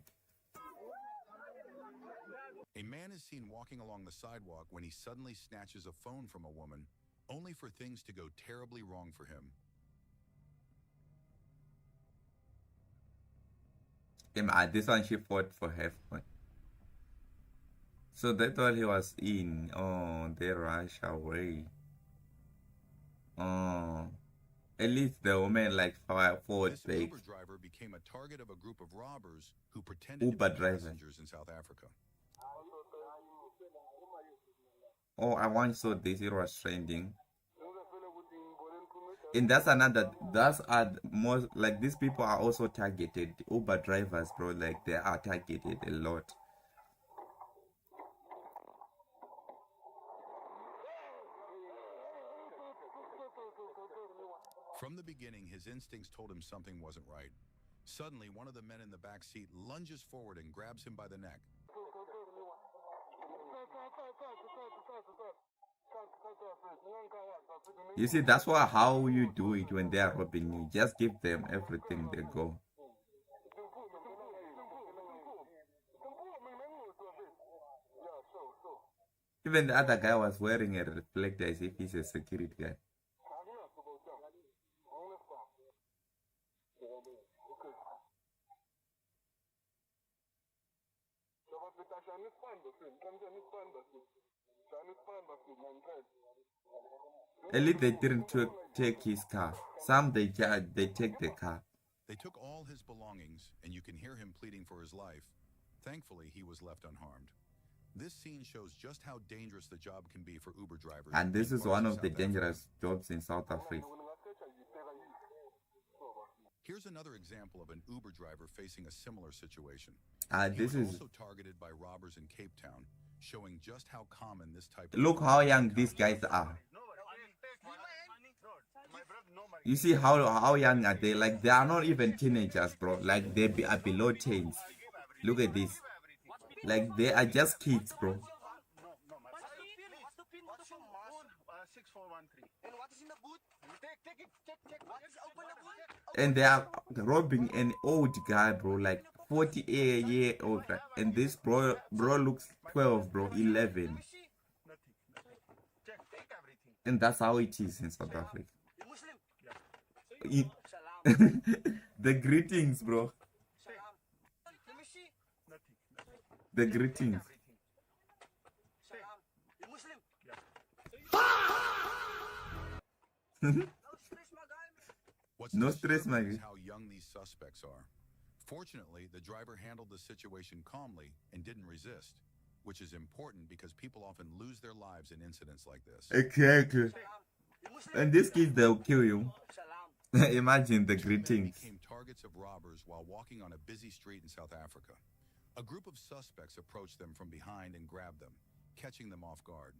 A man is seen walking along the sidewalk when he suddenly snatches a phone from a woman, only for things to go terribly wrong for him. This one she fought for her phone. So they thought he was in. Oh, they rush away. Oh, at least the woman like forward This back. Uber driver became a target of a group of robbers who pretended Uber to be driver. passengers in South Africa. Oh, I once saw this. It was trending. And that's most like these people are also targeted. Uber drivers, bro, like they are targeted a lot. From the beginning, his instincts told him something wasn't right. Suddenly, one of the men in the back seat lunges forward and grabs him by the neck. You see, that's how you do it when they are robbing you. Just give them everything they go. Even the other guy was wearing a reflector as if he's a security guy. At least they didn't take his car. Some they take the car. They took all his belongings, and you can hear him pleading for his life. Thankfully, he was left unharmed. This scene shows just how dangerous the job can be for Uber drivers. And this is in one parts of the South dangerous jobs in South Africa. Here's another example of an Uber driver facing a similar situation. This is also targeted by robbers in Cape Town, showing just how common this type look how young these guys are. You see how young are they? Like they are not even teenagers, bro. Like they are below teens. Look at this. Like they are just kids, bro. And they are robbing an old guy, bro, like 40-year old, and this bro looks 12, bro, 11. And that's how it is in South Africa. The greetings, bro. The greetings. What's No stress, disturbing my is guy. how young these suspects are. Fortunately, the driver handled the situation calmly and didn't resist, which is important because people often lose their lives in incidents like this. Exactly. And these kids, they'll kill you. Imagine the greetings. Became targets of robbers while walking on a busy street in South Africa. A group of suspects approached them from behind and grabbed them, catching them off guard.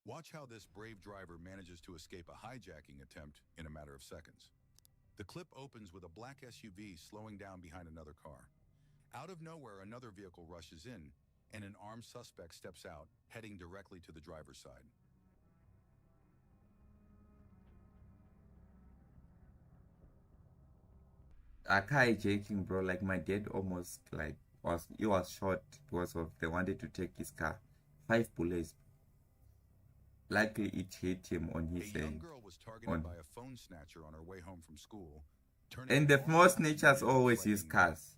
Watch how this brave driver manages to escape a hijacking attempt in a matter of seconds. The clip opens with a black SUV slowing down behind another car. Out of nowhere, another vehicle rushes in, and an armed suspect steps out, heading directly to the driver's side. A car hijacking, bro. Like my dad almost he was shot because of they wanted to take his car. 5 bullets. Luckily, it hit him on his A young head. girl was targeted by a phone snatcher on her way home from school. And the phone snatchers always use cars.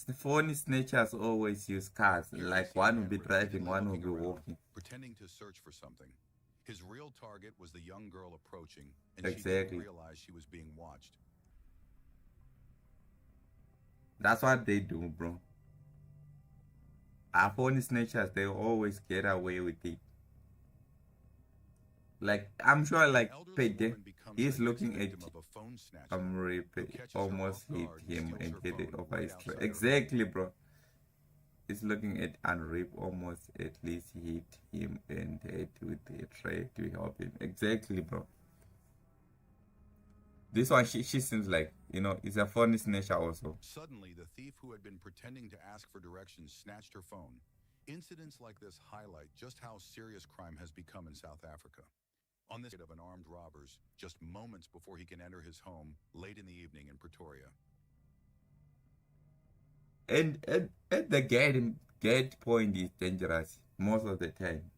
The phone snatchers always use cars. Like one will be driving, one will be walking. Pretending to search for something. His real target was the young girl approaching, and Exactly. she didn't realize she was being watched. That's what they do, bro. Our phone snatchers, they always get away with it. Like, I'm sure, like, Payday, he's looking at almost hit him and get it over his tray. Exactly, bro. He's looking at Unrip, almost at least hit him and hit with a tray to help him. Exactly, bro. This one, she seems like, you know, it's a phone snatcher also. Suddenly, the thief who had been pretending to ask for directions snatched her phone. Incidents like this highlight just how serious crime has become in South Africa. On this of an armed robbers, just moments before he can enter his home late in the evening in Pretoria. And the gate point is dangerous most of the time.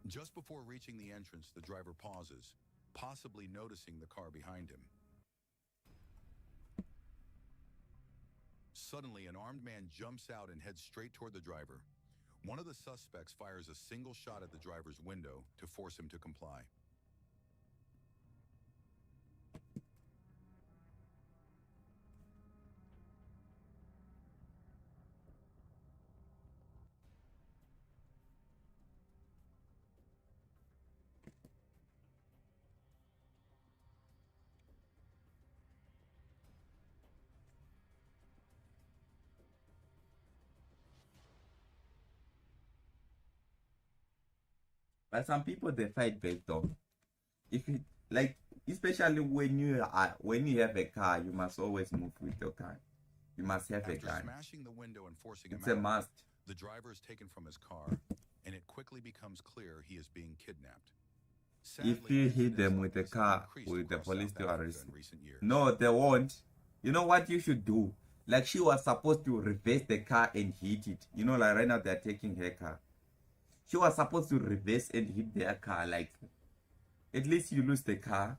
Just before reaching the entrance, the driver pauses, possibly noticing the car behind him. Suddenly, an armed man jumps out and heads straight toward the driver. One of the suspects fires a single shot at the driver's window to force him to comply. But some people, they fight back though. If you like, especially when you have a car, you must always move with your car. You must have a gun. Smashing the window and forcing It's him a out, must. the driver is taken from his car, and it quickly becomes clear he is being kidnapped. If you hit them with a car, with the police to arrest you. No, they won't. You know what you should do? Like, she was supposed to reverse the car and hit it. You know, like right now they're taking her car. She was supposed to reverse and hit their car. Like, at least you lose the car.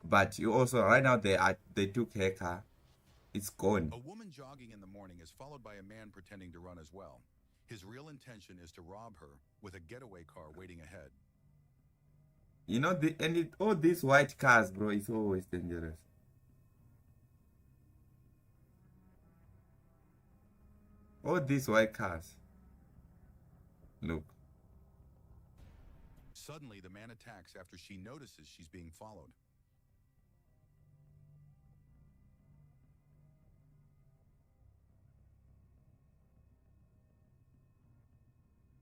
But you also, right now they took her car. It's gone. A woman jogging in the morning is followed by a man pretending to run as well. His real intention is to rob her with a getaway car waiting ahead. You know, all these white cars, bro, it's always dangerous. All these white cars. Look. Suddenly, the man attacks after she notices she's being followed.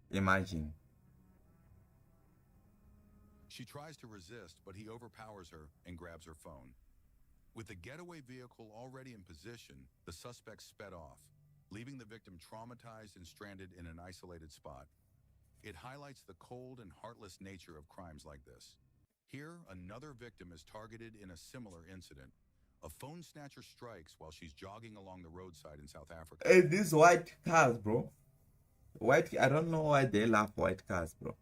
Imagine. She tries to resist, but he overpowers her and grabs her phone. With the getaway vehicle already in position, the suspect sped off, leaving the victim traumatized and stranded in an isolated spot. It highlights the cold and heartless nature of crimes like this. Here, another victim is targeted in a similar incident. A phone snatcher strikes while she's jogging along the roadside in South Africa. Hey, these white cars, bro. I don't know why they love white cars, bro.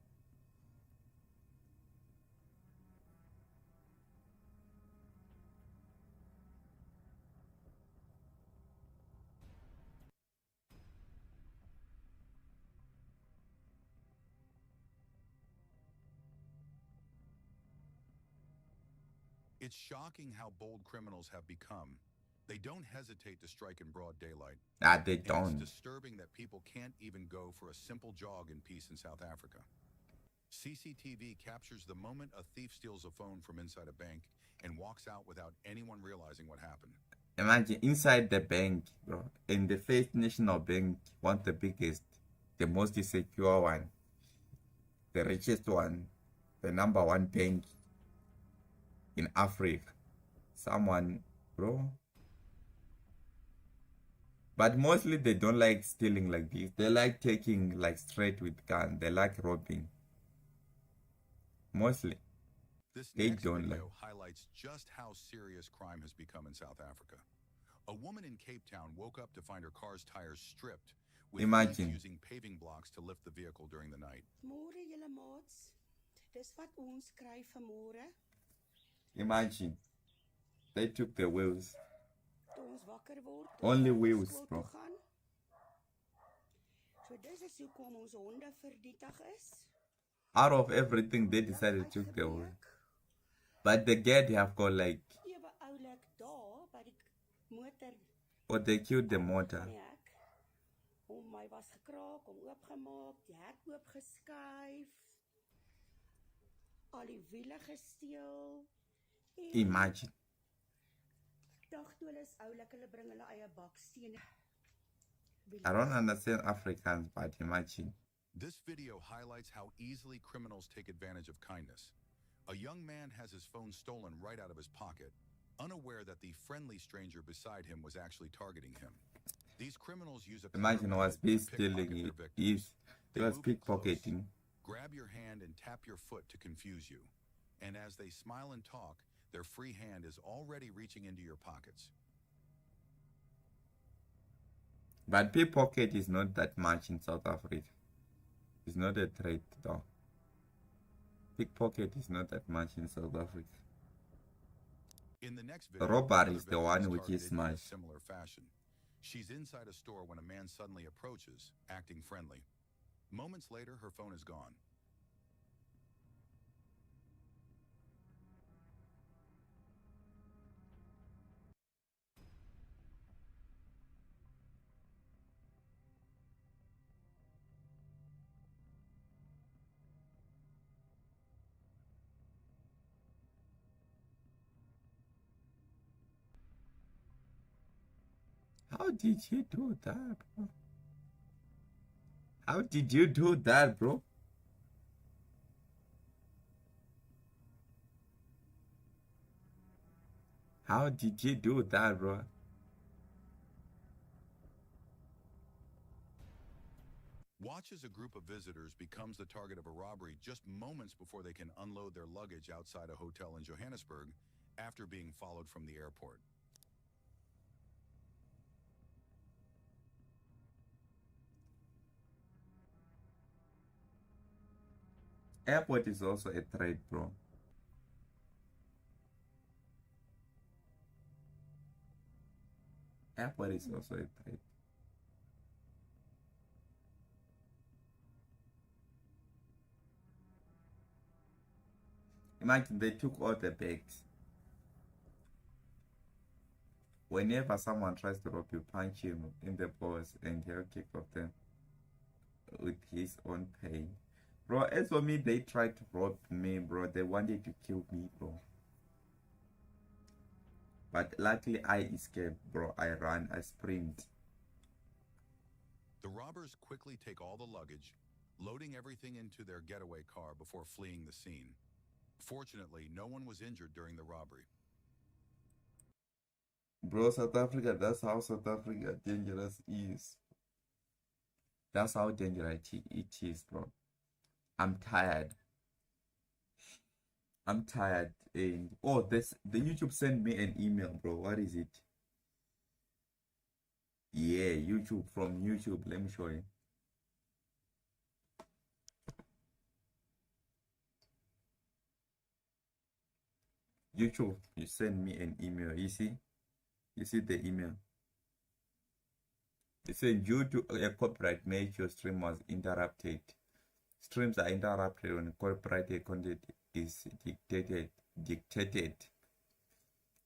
It's shocking how bold criminals have become. They don't hesitate to strike in broad daylight. They don't. And it's disturbing that people can't even go for a simple jog in peace in South Africa. CCTV captures the moment a thief steals a phone from inside a bank and walks out without anyone realizing what happened. Imagine inside the bank, bro. In the First National Bank, one of the biggest, the most secure one, the richest one. the #1 bank in Africa. Someone, bro. But mostly they don't like stealing like this. They like taking like straight with gun. They like robbing. Mostly. This They next don't video like. highlights just how serious crime has become in South Africa. A woman in Cape Town woke up to find her car's tires stripped, with Imagine. thieves using paving blocks to lift the vehicle during the night. Môre julle maats. Dis wat ons kry vanmôre. Imagine. They took the wheels. Toe ons wakker word. Only wheels, bro. So dis is hoekom ons honde vernietig is. Out of everything, they decided to take the wheel. But the gate have got like. Ewe oulik daar by die motor. Or they killed the motor. Hom my was gekraak, hom oopgemaak, die hek oopgeskuif. Al die wiele gesteel. Imagine. Dag toe hulle is oulik, hulle bring hulle eie bakstene. I don't understand Africans, but imagine. This video highlights how easily criminals take advantage of kindness. A young man has his phone stolen right out of his pocket, unaware that the friendly stranger beside him was actually targeting him. These criminals use a Imagine was stealing it. He was pickpocketing. Grab your hand and tap your foot to confuse you. And as they smile and talk, their free hand is already reaching into your pockets. But pickpocket is not that much in South Africa. It's not a trade though. Pickpocket is not that much in South Africa. In the next video, Robbery is the another one victim which is targeted in a much. similar fashion. She's inside a store when a man suddenly approaches, acting friendly. Moments later, her phone is gone. How did you do that, bro? How did you do that, bro? How did you do that, bro? Watch as a group of visitors becomes the target of a robbery just moments before they can unload their luggage outside a hotel in Johannesburg after being followed from the airport. Airport is also a trade, bro. Airport is also a trade. Imagine they took all the bags. Whenever someone tries to rob you, punch him in the balls and he'll kick off them with his own pain. Bro, as for me, they tried to rob me, bro. They wanted to kill me, bro. But luckily, I escaped, bro. I ran, I sprint. The robbers quickly take all the luggage, loading everything into their getaway car before fleeing the scene. Fortunately, no one was injured during the robbery. Bro, South Africa, that's how South Africa dangerous is. That's how dangerous it is, bro. I'm tired. I'm tired. And oh, the YouTube sent me an email, bro. What is it? Yeah, YouTube, from YouTube. Let me show you. YouTube, you send me an email. You see the email. It said due to a copyright measure, your stream was interrupted. Streams are interrupted when copyrighted content is dictated.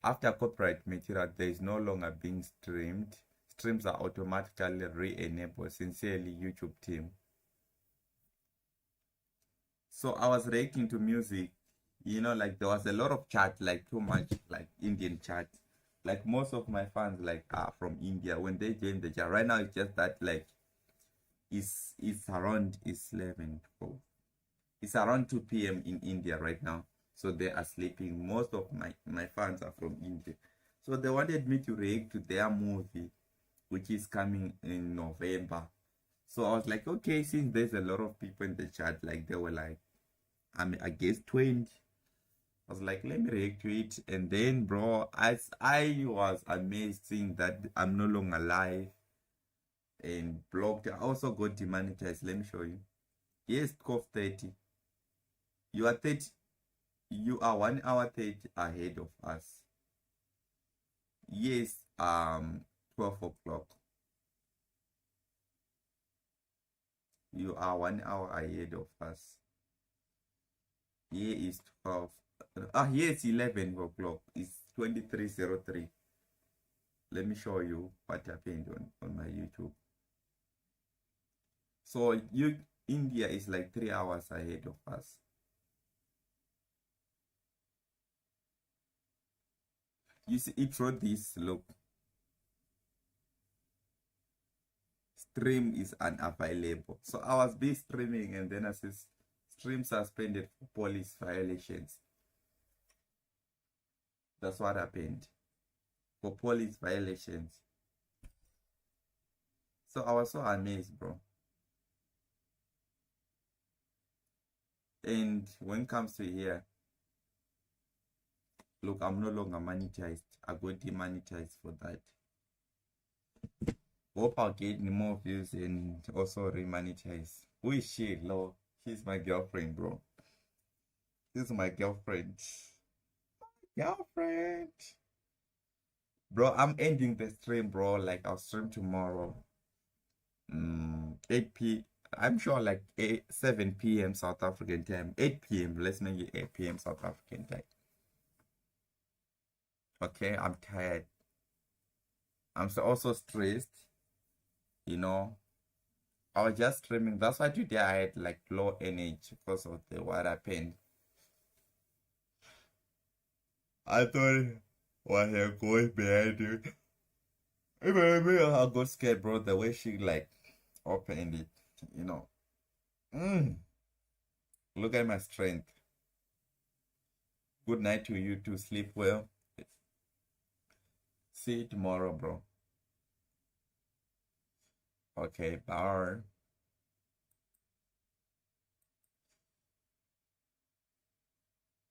After copyright material, there is no longer being streamed. Streams are automatically re-enabled. Sincerely, YouTube team. So I was reacting to music. You know, like there was a lot of chat, like too much, like Indian chat. Like most of my fans, like, are from India. When they join the chat, right now it's just that, like, it's around 11, bro. It's around 2 p.m. in India right now. So they are sleeping. Most of my fans are from India. So they wanted me to react to their movie, which is coming in November. So I was like, okay, since there's a lot of people in the chat, like they were like, I guess 20. I was like, let me react to it. And then, bro, as I was amazed seeing that I'm no longer live and blocked. I also got demonetized. Let me show you. Yes, COF 30. You are 30. You are 1 hour 30 ahead of us. Yes, 12 o'clock. You are 1 hour ahead of us. Here is 12. Here it's 11 o'clock. It's 23:03. Let me show you what happened on my YouTube. So India is like 3 hours ahead of us. You see, it wrote this, look. Stream is unavailable. So I was busy streaming and then I says stream suspended for police violations. That's what happened. For police violations. So I was so amazed, bro. And when it comes to here, look, I'm no longer monetized. I got demonetized for that. Hope I'll get more views and also remonetize. Who is she? Lord, she's my girlfriend, bro. This is my girlfriend. Girlfriend. Bro, I'm ending the stream, bro. Like, I'll stream tomorrow. 8 p. I'm sure like 7 p.m. South African time. 8 p.m. Let's make it 8 p.m. South African time. Okay, I'm tired. I'm also stressed. You know, I was just streaming. That's why today I had like low energy because of what happened. I thought what her going behind you. Maybe I got scared, bro. The way she like opened it, you know. Look at my strength. Good night to you too. Sleep well. See you tomorrow, bro. Okay, bye.